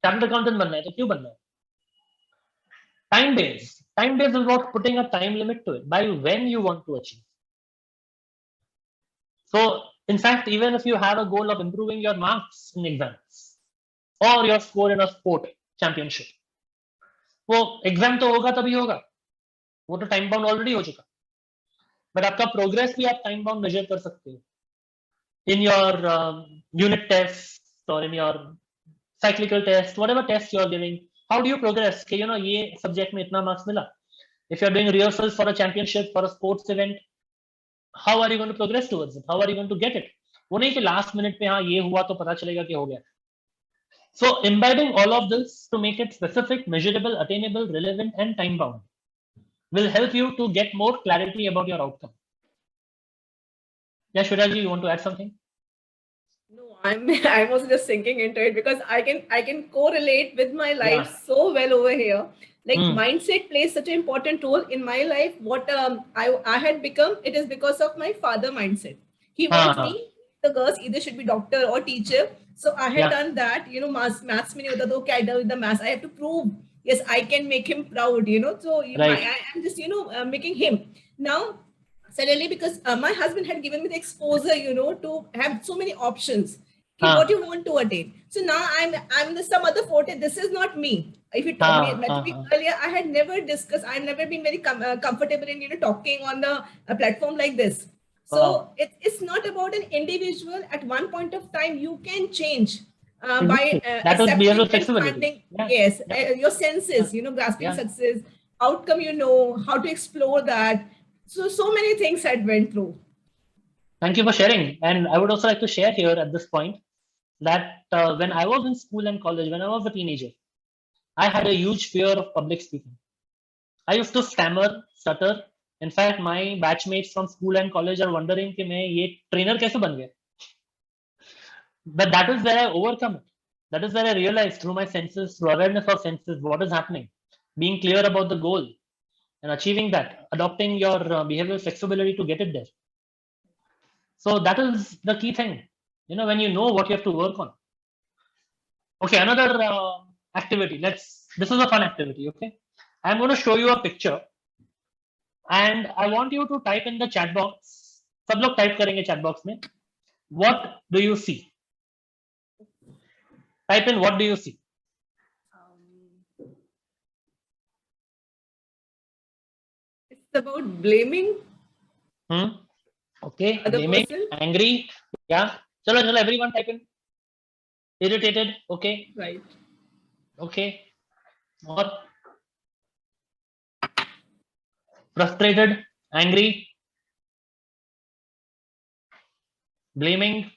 चार्टर्ड अकाउंटेंट बनना है, तो क्यों बनना है? Time based. Time based is about putting a time limit to it by when you want to achieve. So, in fact, even if you have a goal of improving your marks in exams or your score in a sport championship, वो exam तो होगा तभी होगा, वो तो time bound already हो चुका, but आपका प्रोग्रेस भी आप टाइम बाउंड मेजर कर सकते हो in your unit tests or in your cyclical test, whatever test you are giving. How do you progress? कि ये subject में इतना marks मिला. If you are doing rehearsals for a championship, for a sports event, how are you going to progress towards it? How are you going to get it? वो नहीं कि last minute पे हाँ ये हुआ तो पता चलेगा कि हो गया. So imbibing all of this to make it specific, measurable, attainable, relevant, and time bound will help you to get more clarity about your outcome. Yeah, Shwetaji, you want to add something? No, I'm also just sinking into it because I can correlate with my life so well over here. Like mindset plays such an important role in my life. What I had become, it is because of my father mindset. He wants me, the girls either should be doctor or teacher. So I had done that, maths mein nahi hota to kya do with the maths. I have to prove, yes, I can make him proud, So I am just, making him. Now, suddenly, because my husband had given me the exposure, to have so many options. What you want to attain. So now I'm the some other forte. This is not me. If you talk me earlier, I had never discussed. I've never been very comfortable in talking on a platform like this. So it's not about an individual. At one point of time, you can change by accepting and finding. Yes, your senses. Grasping success, outcome. How to explore that. So many things I went through. Thank you for sharing. And I would also like to share here at this point that when I was in school and college, when I was a teenager, I had a huge fear of public speaking. I used to stammer, stutter. In fact, my batchmates from school and college are wondering कि मैं ये trainer कैसे बन गया? But that is where I overcome it. That is where I realized through my senses, through awareness of senses, what is happening, being clear about the goal, and achieving that, adopting your behavioral flexibility to get it there. So that is the key thing, when you know what you have to work on. Okay, another activity. This is a fun activity, okay? I'm going to show you a picture and I want you to type in the chat box. सब लोग type करेंगे chat box में. What do you see? Type in what do you see? It's about blaming. Okay, blaming, angry. Yeah. Chalo, everyone type in. Irritated. Okay. Right. Okay. Or frustrated, angry, blaming,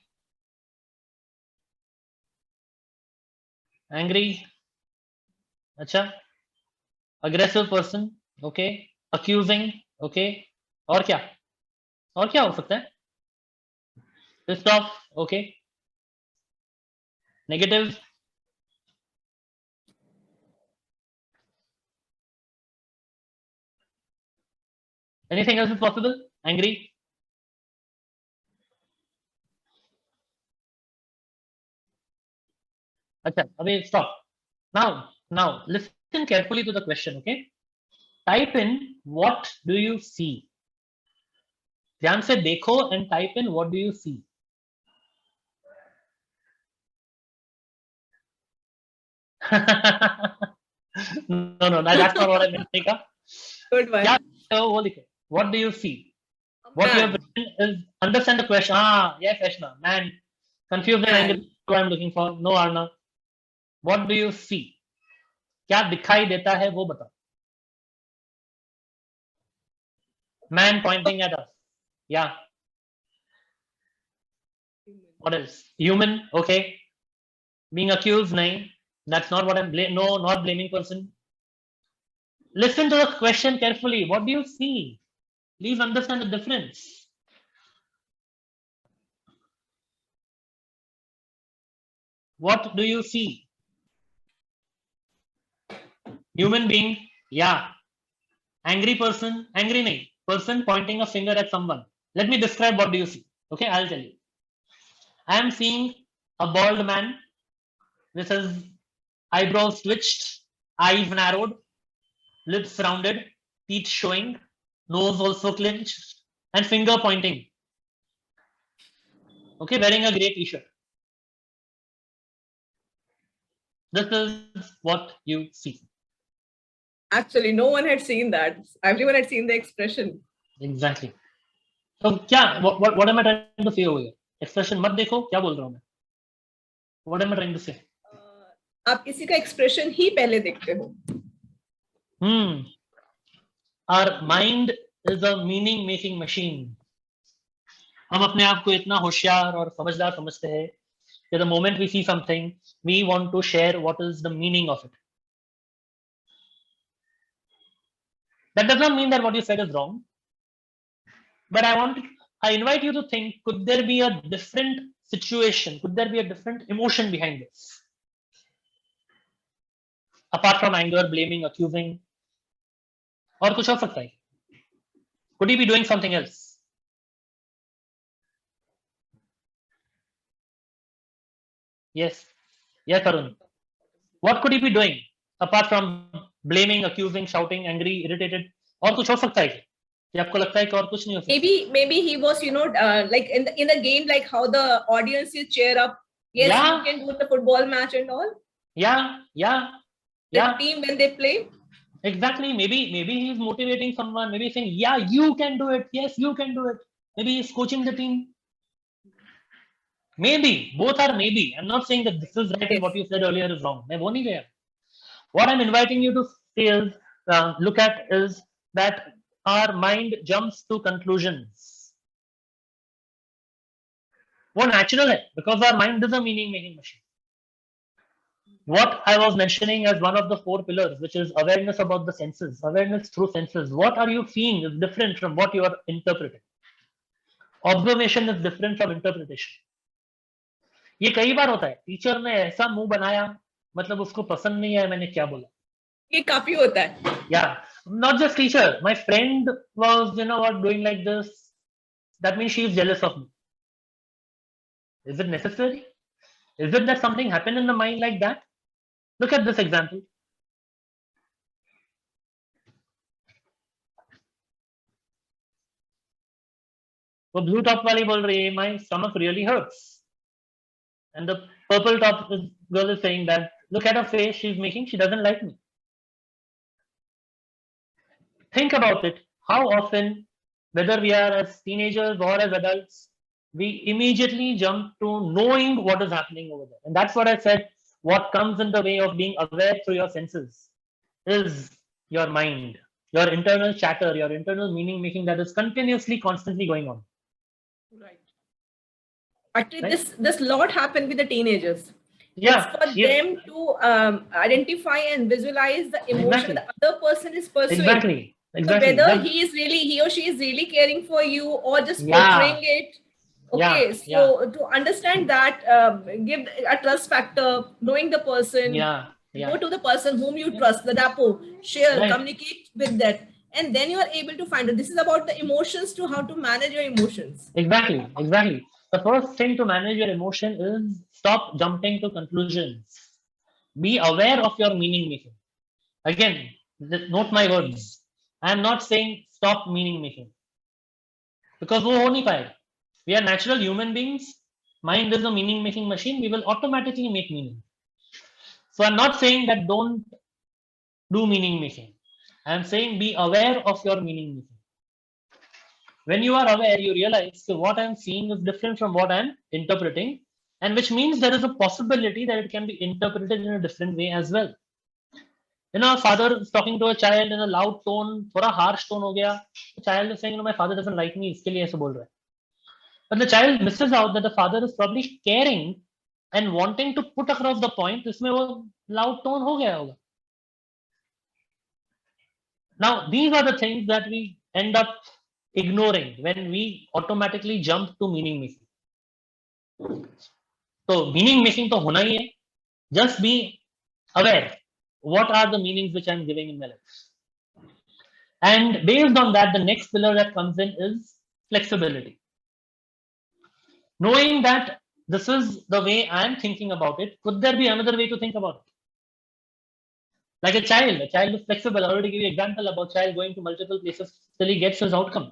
angry. Acha. Aggressive person. Okay. Accusing. Okay. और क्या हो सकता है? Pissed off. Okay. Negative. Anything else is possible? Angry. Acha, abhi stop. Now listen carefully to the question, okay? Type in what do you see? ध्यान से देखो and type in what do you see? No, that's not what I meant, Nika. Good one. What do you see? What you have written is understand the question. Yes, Ashna. Man, confused and angry. What I'm looking for. No, Arna. What do you see? क्या दिखाई देता है वो बता. Man pointing at us. Yeah. What else? Human. Okay. Being accused. Nahin. That's not what I'm no, not blaming person. Listen to the question carefully. What do you see? Please understand the difference. What do you see? Human being, yeah. Angry person, angry nahi. Person pointing a finger at someone. Let me describe what do you see. Okay, I'll tell you. I am seeing a bald man with his eyebrows twitched, eyes narrowed, lips rounded, teeth showing, nose also clenched, and finger pointing. Okay, wearing a grey t-shirt. This is what you see. Actually, no one had seen that. Everyone had seen the expression. Exactly. So, what am I trying to say over here? Expression मत देखो, क्या बोल रहा हूँ मैं? What am I trying to say? आप किसी का expression ही पहले देखते हो. Our mind is a meaning making machine. हम अपने आप को इतना होशियार और समझदार समझते हैं कि the moment we see something, we want to share what is the meaning of it. That does not mean that what you said is wrong. But I invite you to think, could there be a different situation? Could there be a different emotion behind this? Apart from anger, blaming, accusing, और कुछ हो सकता है? Could he be doing something else? Yes. Yes, Arun. What could he be doing apart from blaming, accusing, shouting, angry, irritated? और कुछ हो सकता है कि आपको लगता है कि और कुछ नहीं हो सकता? Maybe he was, like in the game, like how the audience will cheer up. Yes, Yeah. you can do the football match and all. Yeah. The team when they play. Exactly. Maybe he's motivating someone. Maybe saying, "Yeah, you can do it. Yes, you can do it." Maybe he's coaching the team. Maybe both are maybe. I'm not saying that this is right and what you said earlier is wrong. मैं वो नहीं कह रहा. What I'm inviting you to see is, look at is that our mind jumps to conclusions. वो natural है because our mind is a meaning making machine. What I was mentioning as one of the 4 pillars, which is awareness about the senses, awareness through senses. What are you seeing is different from what you are interpreting. Observation is different from interpretation. ये कई बार होता है. Teacher ने ऐसा मुंह बनाया, मतलब उसको पसंद नहीं है मैंने क्या बोला. ये काफी होता है. Yeah, not just teacher. My friend was, doing like this. That means she is jealous of me. Is it necessary? Is it that something happened in the mind like that? Look at this example. वो blue top वाली बोल रही है, my stomach really hurts. And the purple top girl is saying that, look at her face she's making, she doesn't like me. Think about it. How often, whether we are as teenagers or as adults, we immediately jump to knowing what is happening over there. And that's what I said. What comes in the way of being aware through your senses is your mind, your internal chatter, your internal meaning making that is continuously, constantly going on. Right. Actually, right? This lot happened with the teenagers. Yeah. It's for them to identify and visualize the emotion the other person is pursuing. Exactly. So whether he or she is really caring for you or just portraying it. Okay, so to understand that, give a trust factor, knowing the person, go to the person whom you trust, the depot, share, communicate with that. And then you are able to find it. This is about the emotions, to how to manage your emotions. Exactly. The first thing to manage your emotion is stop jumping to conclusions. Be aware of your meaning making. Again, note my words. I am not saying stop meaning making. Because वो हो नहीं पाएगा. We are natural human beings. Mind is a meaning making machine. We will automatically make meaning. So I'm not saying that don't do meaning making. I'm saying be aware of your meaning making. When you are aware, you realize that what I'm seeing is different from what I'm interpreting, and which means there is a possibility that it can be interpreted in a different way as well. A father is talking to a child in a loud tone, थोड़ा harsh tone हो गया. The child is saying, my father doesn't like me, इसके लिए ऐसे बोल रहा है. But the child misses out that the father is probably caring and wanting to put across the point. इसमें वो loud tone हो गया होगा. Now, these are the things that we end up ignoring when we automatically jump to meaning making. तो meaning making तो होना ही है. Just be aware what are the meanings which I'm giving in my life. And based on that, the next pillar that comes in is flexibility. Knowing that this is the way I'm thinking about it, could there be another way to think about it? Like a child is flexible. I already give you an example about child going to multiple places till he gets his outcome.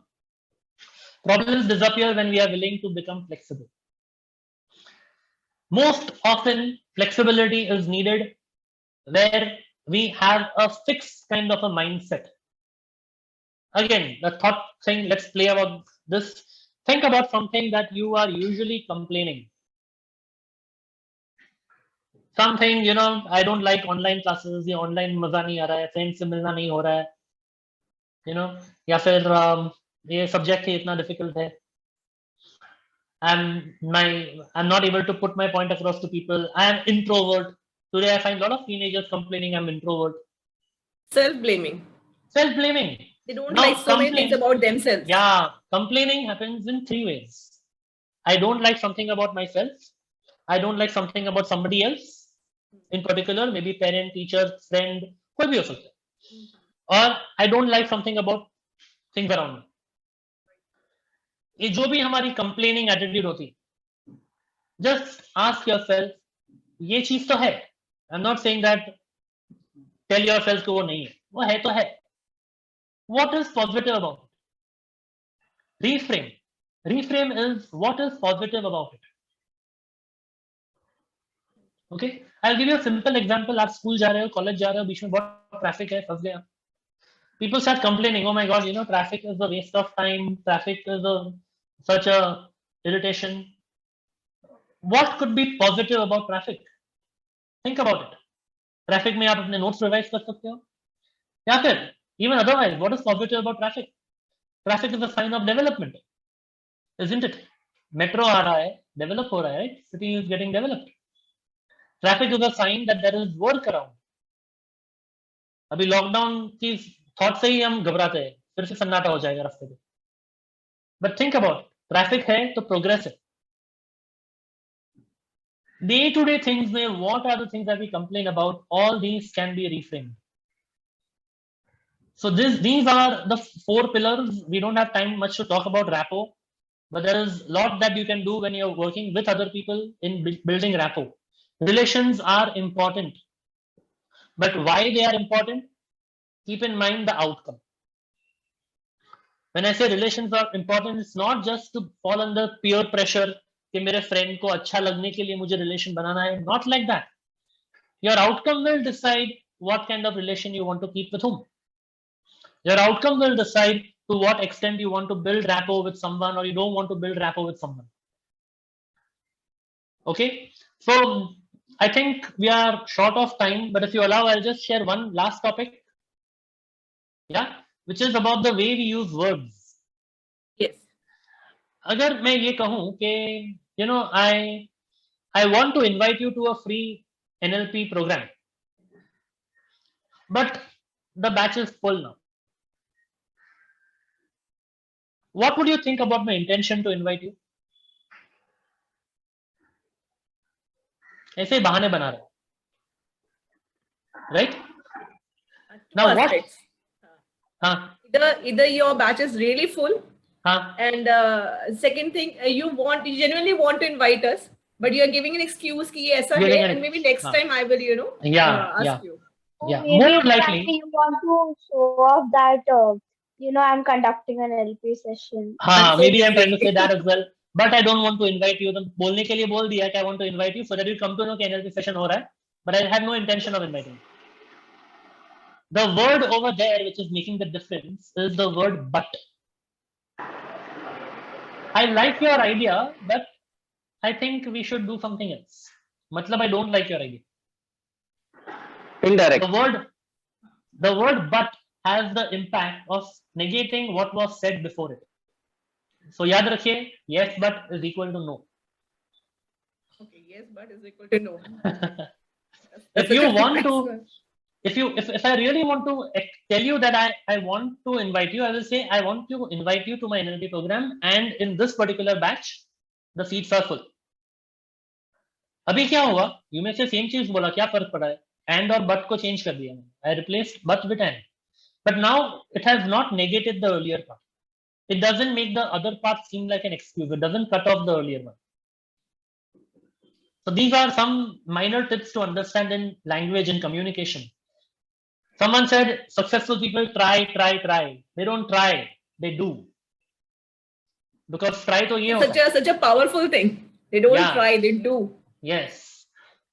Problems disappear when we are willing to become flexible. Most often, flexibility is needed where we have a fixed kind of a mindset. Again, the thought thing, let's play about this. Think about something that you are usually complaining. Something, I don't like online classes, या online मजा नहीं आ रहा है, friends से मिलना नहीं हो रहा है, या फिर ये subject ही इतना difficult है. I'm not able to put my point across to people. I am introvert. Today I find a lot of teenagers complaining I'm introvert. Self-blaming. Self-blaming. They don't like so many things about themselves. Yeah, complaining happens in 3 ways. I don't like something about myself. I don't like something about somebody else. In particular, maybe parent, teacher, friend, कोई भी हो सकता है. Or I don't like something about things around me. ये जो भी हमारी complaining attitude होती है, just ask yourself, ये चीज तो है. I'm not saying that tell yourself कि वो नहीं है, वो है तो है. What is positive about it? Reframe. Reframe is what is positive about it. Okay, I'll give you a simple example. आप स्कूल जा रहे हो, कॉलेज जा रहे हो, बीच में बहुत ट्रैफिक है, फंस गया. People start complaining, oh my god, traffic is a waste of time, traffic is such a irritation. What could be positive about traffic? Think about it. Traffic में आप अपने notes revise कर सकते हो, या फिर even otherwise, what is positive about traffic? Traffic is a sign of development, isn't it? Metro आ रहा है, develop हो रहा है, right? City is getting developed. Traffic is a sign that there is work around. अभी lockdown की thought से ही हम घबराते हैं, फिर से सन्नाटा हो जाएगा रास्ते पे. बट थिंक अबाउट, ट्रैफिक है तो प्रोग्रेस है. डे टू डे थिंग्स में what are the things that we complain about, all these can be reframed. So these are the 4 pillars. We don't have time much to talk about rapport, but there is a lot that you can do when you're working with other people in building rapport. Relations are important, but why they are important? Keep in mind the outcome. When I say relations are important, it's not just to fall under peer pressure कि मेरे friend को अच्छा लगने के लिए मुझे relation बनाना है. Not like that. Your outcome will decide what kind of relation you want to keep with whom. Your outcome will decide to what extent you want to build rapport with someone or you don't want to build rapport with someone. Okay, so I think we are short of time, but if you allow, I'll just share one last topic. Yeah, which is about the way we use words. Yes. अगर मैं ये कहूँ कि I want to invite you to a free NLP program, but the batch is full now. What would you think about my intention to invite you? ऐसे बहाने बना रहे, right? Now what? Either your batch is really full, and second thing, you genuinely want to invite us, but you are giving an excuse कि ये ऐसा है, and maybe next time I will ask you. Yeah, Maybe more likely you want to show off that I'm conducting an LP session. Maybe I'm trying to say that as well, but I don't want to invite you. तो बोलने के लिए बोल दिया कि I want to invite you so that you come to know कि NLP session हो रहा है, but I have no intention of inviting you. The word over there which is making the difference is the word but. I like your idea, but I think we should do something else. मतलब I don't like your idea. Indirect. The word but has the impact of negating what was said before it. So याद रखिए, yes but is equal to no. Okay, yes but is equal to no. If you want to, if I really want to tell you that I want to invite you, I will say I want to invite you to my NLP program, and in this particular batch, the seats are full. अभी क्या हुआ, you में से same चीज बोला, क्या फर्क पड़ा है, एंड और बट को चेंज कर दिया, I replaced but with and, but now it has not negated the earlier part. It doesn't make the other part seem like an excuse. It doesn't cut off the earlier one. So these are some minor tips to understand in language and communication. Someone said successful people try. They don't try, they do. Because try to ye hota. Such a powerful thing. They don't Yeah. try, they do. Yes.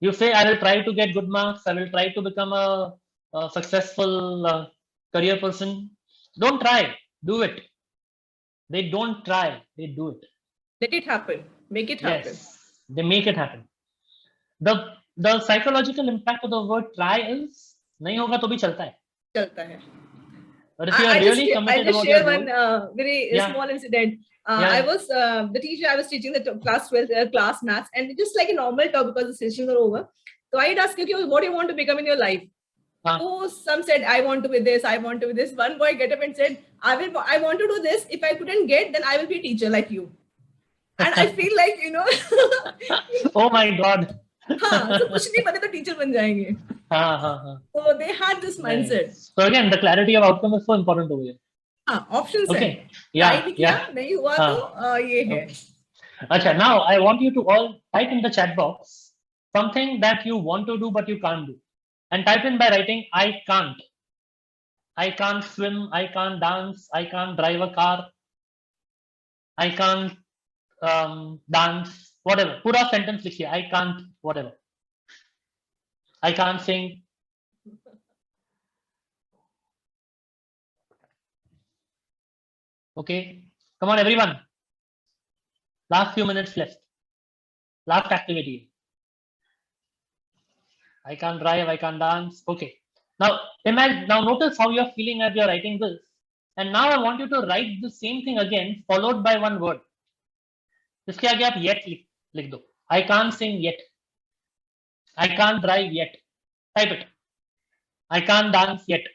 You say, I will try to get good marks. I will try to become a successful career person. Don't try, do it. They don't try, they do it. Let it happen. Make it happen. Yes, they make it happen. The psychological impact of the word try is, nahi hoga to bhi chalta hai. Chalta hai. But if you are really committed I just about share your one goal, very Yeah. small incident. Yeah. I was the teacher. I was teaching the class 12 class maths, and just like a normal talk because the sessions are over. So I'd ask, okay, what do you want to become in your life? So some said, I want to be this, I want to be this. One boy get up and said, I want to do this. If I couldn't get, then I will be a teacher like you. And I feel like, you know, oh my God. हाँ, so कुछ नहीं पता तो teacher बन जाएंगे. हाँ. So they had this mindset. So again, the clarity of outcome is so important over here. हाँ, options Okay. है. Yeah. Try भी किया, नहीं हुआ तो ये है. Acha, now I want you to all type in the chat box something that you want to do but you can't do. And type in by writing, I can't. I can't swim, I can't dance, I can't drive a car, I can't dance, whatever. Pura sentence likhiye, I can't, whatever. I can't sing. Okay, come on everyone. Last few minutes left. Last activity. I can't drive, I can't dance. Okay. Now imagine, now notice how you're feeling as you're writing this. And now I want you to write the same thing again, followed by one word. इसके आगे आप yet लिख दो. I can't sing yet. I can't drive yet. Type it. I can't dance yet.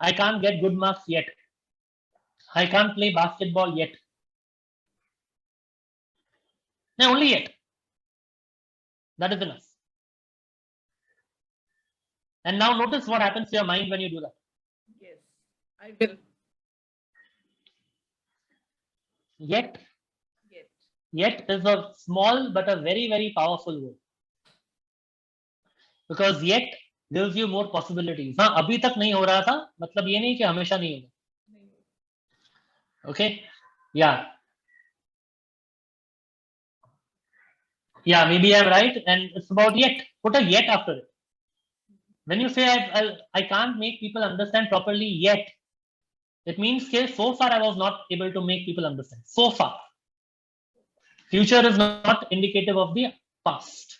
I can't get good marks yet. I can't play basketball yet. No, only yet. That is enough. And now notice what happens to your mind when you do that. Yes, I will. Yet is a small but a very, very powerful word. Because yet gives you more possibilities. हाँ, अभी तक नहीं हो रहा था, मतलब ये नहीं कि हमेशा नहीं होगा. Okay? Yeah. Yeah, maybe I'm right, and it's about yet. Put a yet after it. When you say I can't make people understand properly yet, it means that so far I was not able to make people understand. So far. Future is not indicative of the past.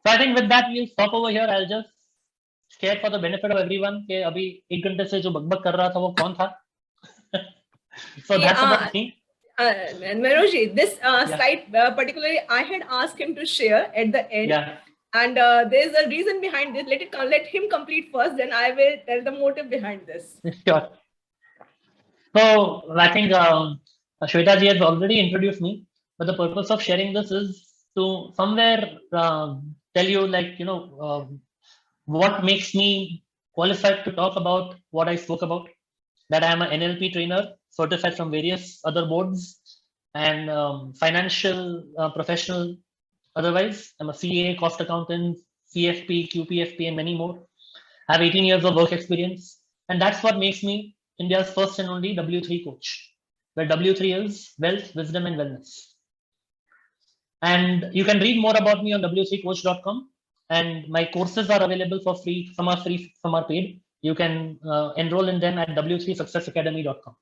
So I think with that we'll stop over here. I'll just share for the benefit of everyone कि अभी 1 घंटे से जो बकबक कर रहा था वो कौन था. So that's about me. Manoj, this slide particularly I had asked him to share at the end. Yeah. And there's a reason behind this. Let him complete first, then I will tell the motive behind this. Sure. So I think Shweta ji has already introduced me, but the purpose of sharing this is to somewhere tell you, like, you know, what makes me qualified to talk about what I spoke about. That I am an NLP trainer, certified from various other boards, and financial professional. Otherwise, I'm a CA, cost accountant, CFP, QPFP, and many more. I have 18 years of work experience, and that's what makes me India's first and only W3 coach, where W3 is wealth, wisdom, and wellness. And you can read more about me on w3coach.com, and my courses are available for free. Some are free, some are paid. You can enroll in them at w3successacademy.com.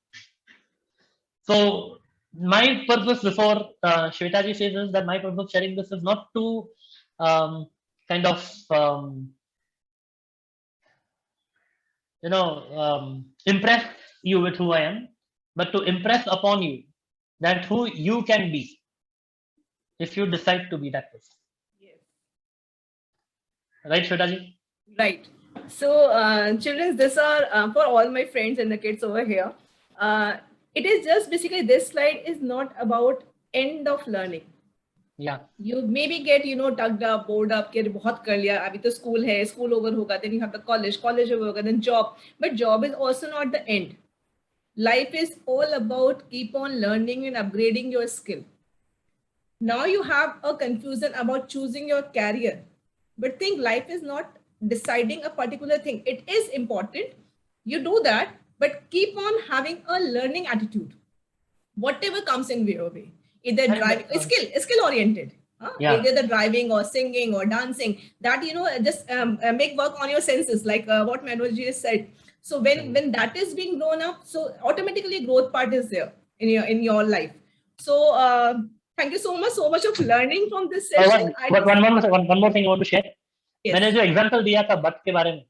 So my purpose before Shweta ji says is that my purpose of sharing this is not to kind of impress you with who I am, but to impress upon you that who you can be if you decide to be that person. Yes. Right, Shweta ji? Right. So children, these are for all my friends and the kids over here. It is just basically this slide is not about end of learning. Yeah. You maybe get, tugged up, bored up, कि बहुत कर लिया, अभी तो school है, school over होगा, then you have the college over होगा, then job. But job is also not the end. Life is all about keep on learning and upgrading your skill. Now you have a confusion about choosing your career, but think life is not deciding a particular thing. It is important. You do that, but keep on having a learning attitude. Whatever comes in your way, either driving, skill oriented. Yeah. Either the driving or singing or dancing, that just make work on your senses, like what Manoj ji said. So when that is being grown up, so automatically growth part is there in your life. So thank you so much of learning from this session. One more thing I want to share. Yes. मैंने जो example दिया था but के बारे में,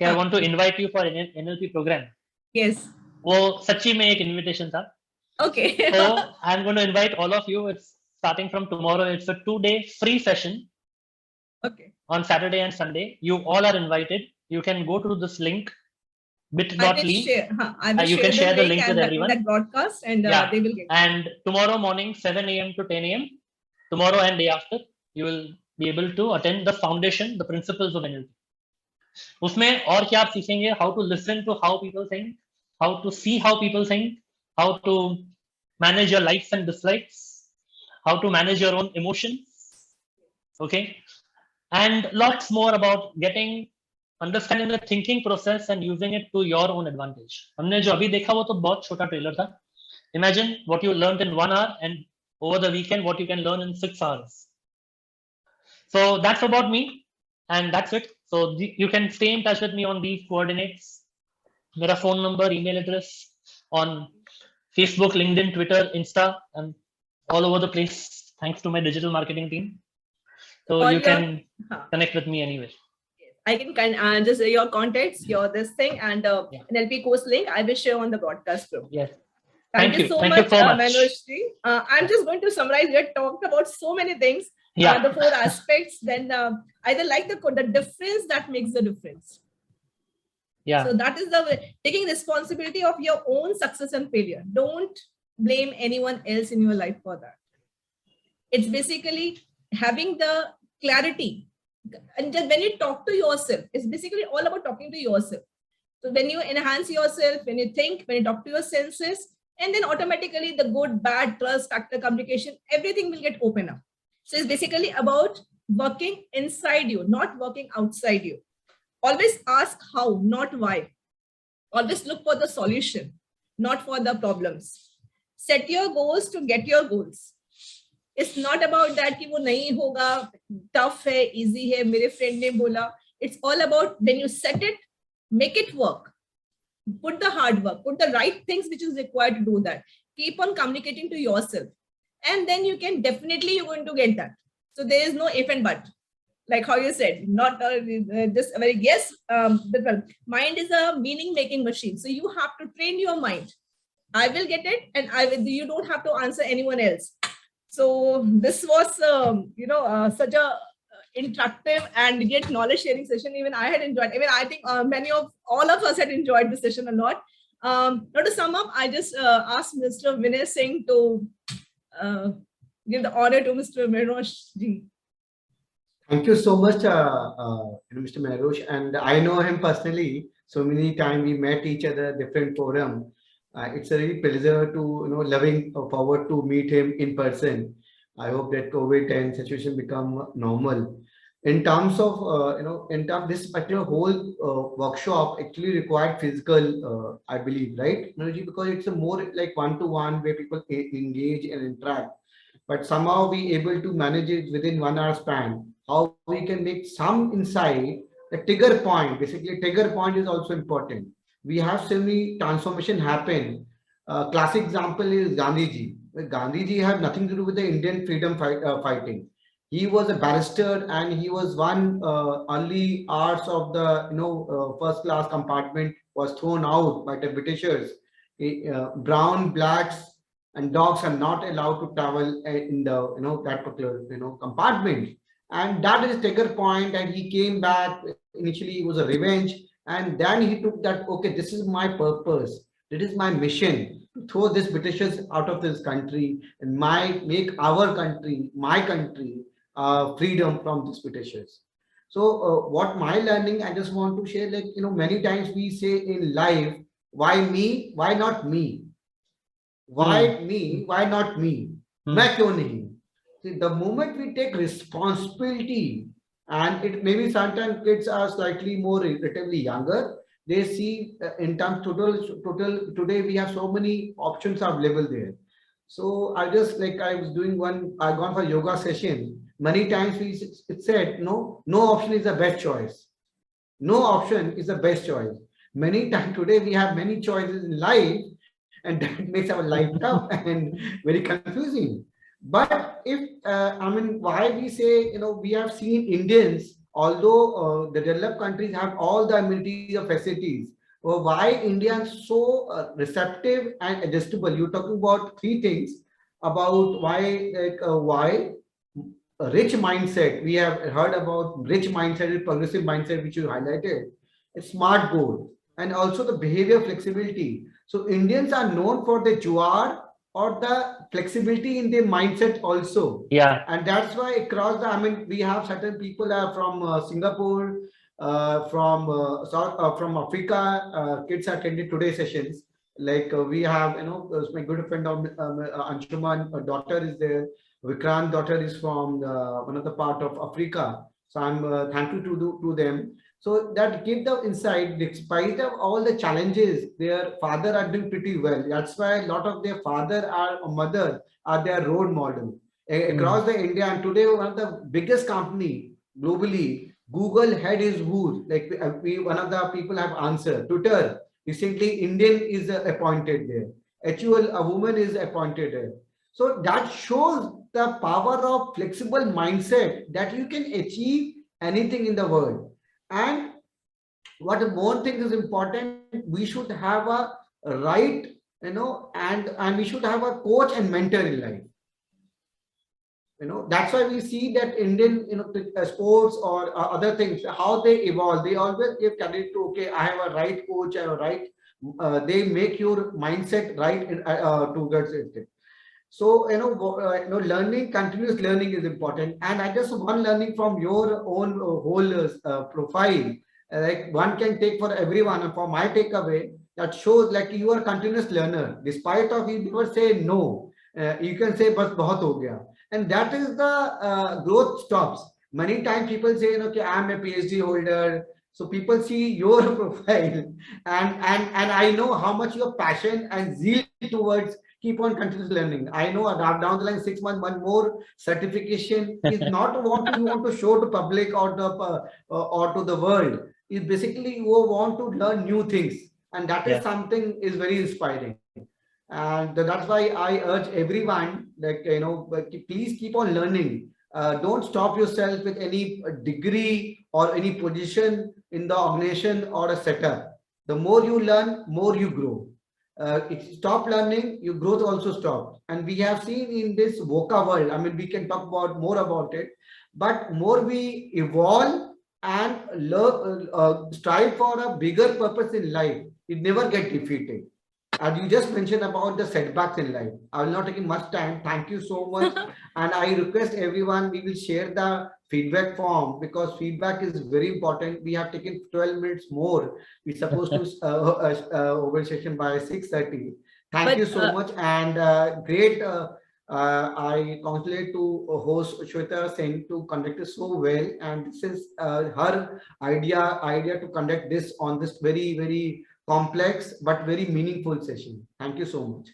कि I want to invite you for NLP program. Yes. वो सच्ची में एक इनविटेशन था. Okay. So I'm going to invite all of you. It's starting from tomorrow. It's a 2-day free session. Okay. On Saturday and Sunday. You all are invited. You can go to this link, bit.ly. You can share the link with everyone. That broadcast, and they will get it. And tomorrow morning, 7 a.m. to 10 a.m. Tomorrow and day after, you will be able to attend the foundation, the principles of NLP. उसमें और क्या आप सीखेंगे? How to listen to how people think, how to see how people think, how to manage your likes and dislikes, how to manage your own emotions, okay, and lots more about understanding the thinking process and using it to your own advantage. हमने जो अभी देखा वो तो बहुत छोटा trailer था. Imagine what you learned in 1 hour, and over the weekend what you can learn in 6 hours. So that's about me, and that's it. So you can stay in touch with me on these coordinates. मेरा phone number, email address, on Facebook, LinkedIn, Twitter, Insta, and all over the place, thanks to my digital marketing team. So you can connect with me anywhere. I can just your contacts, this thing, and NLP course link I will share on the broadcast group. Yes. Thank you so much, Manoj ji. I'm just going to summarize. We had talked about so many things. Yeah. The 4 aspects. Then either like the difference that makes the difference. Yeah. So that is the taking responsibility of your own success and failure. Don't blame anyone else in your life for that. It's basically having the clarity. And just when you talk to yourself, it's basically all about talking to yourself. So when you enhance yourself, when you think, when you talk to your senses, and then automatically the good, bad, trust, factor, communication, everything will get open up. So it's basically about working inside you, not working outside you. Always ask how, not why. Always look for the solution, not for the problems. Set your goals to get your goals. It's not about that कि वो नहीं होगा, tough है, easy है, मेरे friend ने बोला. It's all about when you set it, make it work. Put the hard work, put the right things which is required to do that. Keep on communicating to yourself. And then you're going to get that. So there is no if and but. Like how you said, not just a very guess. Mind is a meaning-making machine. So you have to train your mind. I will get it, and you don't have to answer anyone else. So this was, such a interactive and yet knowledge sharing session. Even I had enjoyed. Even I think all of us had enjoyed the session a lot. Now to sum up, I just asked Mr. Vinay Singh to give the honor to Mr. Manoj ji. Thank you so much, Mr. Manoj, and I know him personally. So many times we met each other different forum. It's a really pleasure to loving forward to meet him in person. I hope that COVID and situation become normal. In terms of this particular whole workshop actually required physical, I believe, right, Manoj, because it's a more like one-to-one where people engage and interact. But somehow we able to manage it within 1 hour span. How we can make some insight, the trigger point. Basically, trigger point is also important. We have so many transformation happen. Classic example is Gandhiji. Gandhiji had nothing to do with the Indian freedom fighting. He was a barrister, and he was one early hours of the first class compartment was thrown out by the Britishers. Brown, blacks, and dogs are not allowed to travel in the that particular compartment. And that is trigger point, and he came back. Initially it was a revenge, and then he took that, okay, this is my purpose. It is my mission to throw these Britishers out of this country and make our country, my country, freedom from these Britishers. So what my learning, I just want to share, like, many times we say in life, why me? Why not me? Why me? Why not me? मैं क्यों नहीं? See, the moment we take responsibility, and it maybe sometimes kids are slightly more relatively younger, they see in terms total today we have so many options available there. So I just, like, I was doing I gone for yoga session. Many times it said no option is the best choice. No option is the best choice. Many times today we have many choices in life, and that makes our life tough and very confusing. But if I mean, why we say, we have seen Indians, although the developed countries have all the amenities or facilities, why India is so receptive and adjustable? You're talking about three things about why, like why a rich mindset. We have heard about rich mindset, progressive mindset, which you highlighted, a smart goal, and also the behavior flexibility. So Indians are known for the jugaad or the flexibility in their mindset also. Yeah. And that's why across I mean, we have certain people from Singapore, from Africa. Kids attended today's sessions. Like we have, my good friend of Anshuman, daughter is there. Vikrant daughter is from one of the part of Africa. So I'm thankful to them. So that give the insight, despite of all the challenges, their father are doing pretty well. That's why a lot of their father or mother are their role model across the India. And today, one of the biggest company globally, Google head is who? Like one of the people have answered. Twitter, recently Indian is appointed there. HUL, a woman is appointed there. So that shows the power of flexible mindset that you can achieve anything in the world. And what more thing is important, we should have a right, and we should have a coach and mentor in life. That's why we see that Indian, sports or other things, how they evolve, they always give credit to, okay, I have a right coach, I have a right, they make your mindset right towards it. So, learning, continuous learning is important. And I just one learning from your own whole profile, like one can take for everyone. And for my takeaway, that shows like you are a continuous learner. Despite of you never say no, you can say, "Bas bahut ho gaya." And that is the growth stops. Many times people say, okay, I'm a PhD holder. So people see your profile and I know how much your passion and zeal towards keep on continuous learning. I know down the line 6 months, one more certification is not what you want to show to public or to the world. Is basically you want to learn new things, and that is something is very inspiring. And that's why I urge everyone, like, please keep on learning. Don't stop yourself with any degree or any position in the organization or a setup. The more you learn, more you grow. If you stop learning, your growth also stops. And we have seen in this VUCA world, I mean, we can talk about more about it, but more we evolve and strive for a bigger purpose in life, it never get defeated. And you just mentioned about the setbacks in life. I will not take much time. Thank you so much. And I request everyone, we will share the feedback form because feedback is very important. We have taken 12 minutes more. We're supposed to over session by 6:30. Thank you so much. And great. I congratulate to host Shweta Singh to conduct it so well. And this is her idea to conduct this on this very, very complex but very meaningful session. Thank you so much.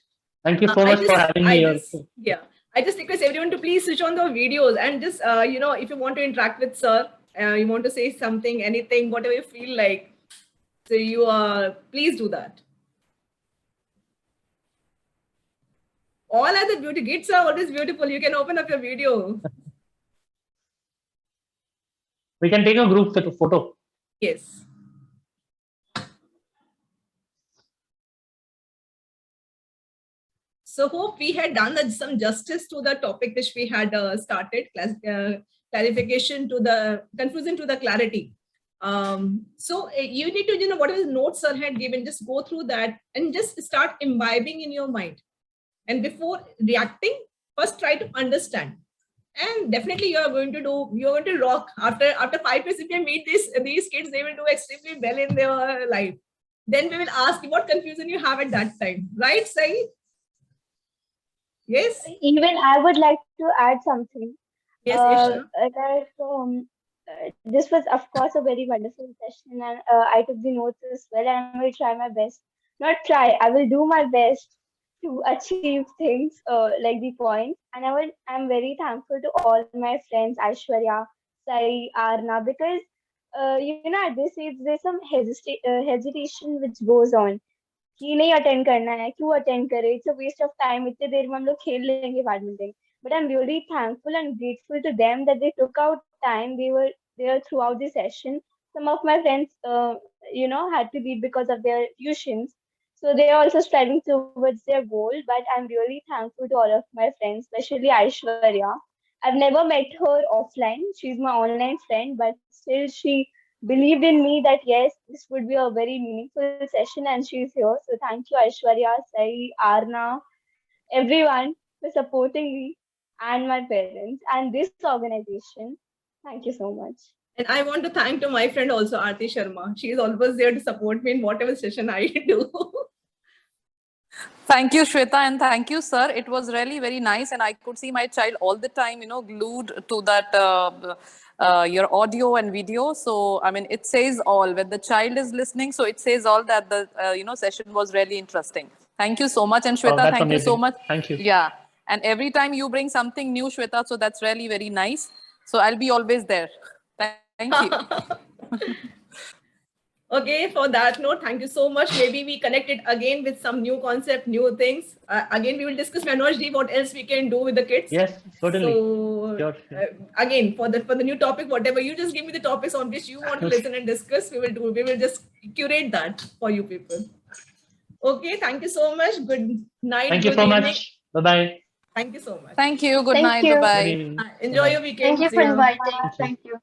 Thank you so much for having me here. Yeah, I just request everyone to please switch on the videos and just if you want to interact with sir, you want to say something, anything, whatever you feel like, so you please do that. All other beauty gits are always beautiful. You can open up your video. We can take a group photo. Yes. So hope we had done some justice to the topic which we had started, clarification to the confusion to the clarity. So you need to, whatever notes sir had given, just go through that and just start imbibing in your mind. And before reacting, first try to understand. And definitely you're going to rock. After 5 years, if you meet these kids, they will do extremely well in their life. Then we will ask you what confusion you have at that time. Right, Sai? Yes? Even I would like to add something. Yes, Isha. This was, of course, a very wonderful session, and I took the notes as well, and I will try my best. Not try, I will do my best to achieve things like the points. And I'm very thankful to all my friends, Aishwarya, Sai, Arna, because at this age there's some hesitation which goes on. कि नहीं attend करना है, क्यों attend करे? It's a waste of time. इतने देर में हम लोग खेल लेंगे badminton. But I'm really thankful and grateful to them that they took out time. They were there throughout the session. Some of my friends, had to leave because of their tuitions. So they are also striving towards their goal. But I'm really thankful to all of my friends, especially Aishwarya. I've never met her offline. She's my online friend, but still she believed in me that yes, this would be a very meaningful session, and she's here. So thank you, Aishwarya, Sai, Arna, everyone for supporting me and my parents and this organization. Thank you so much. And I want to thank to my friend also, Aarti Sharma. She is always there to support me in whatever session I do. Thank you, Shweta, and thank you, sir. It was really very nice, and I could see my child all the time, glued to that your audio and video. So, I mean, it says all. When the child is listening, so it says all that the session was really interesting. Thank you so much, and Shweta, that's thank you so amazing. much. Thank you. Yeah, and every time you bring something new, Shweta, so that's really very nice. So I'll be always there. Thank you. Okay, for that note, thank you so much. Maybe we connect it again with some new concept, new things. Again, we will discuss, Manoj ji, what else we can do with the kids. Yes, certainly. So, Sure. again, for the new topic, whatever, you just give me the topics on which you want to listen and discuss, we will just curate that for you people. Okay, thank you so much. Good night. Thank you good so evening. much. Bye-bye. Thank you so much. Thank you. Good Thank night. you. Bye-bye. Good evening. Enjoy your weekend. Thank you See for you. inviting. Thank you.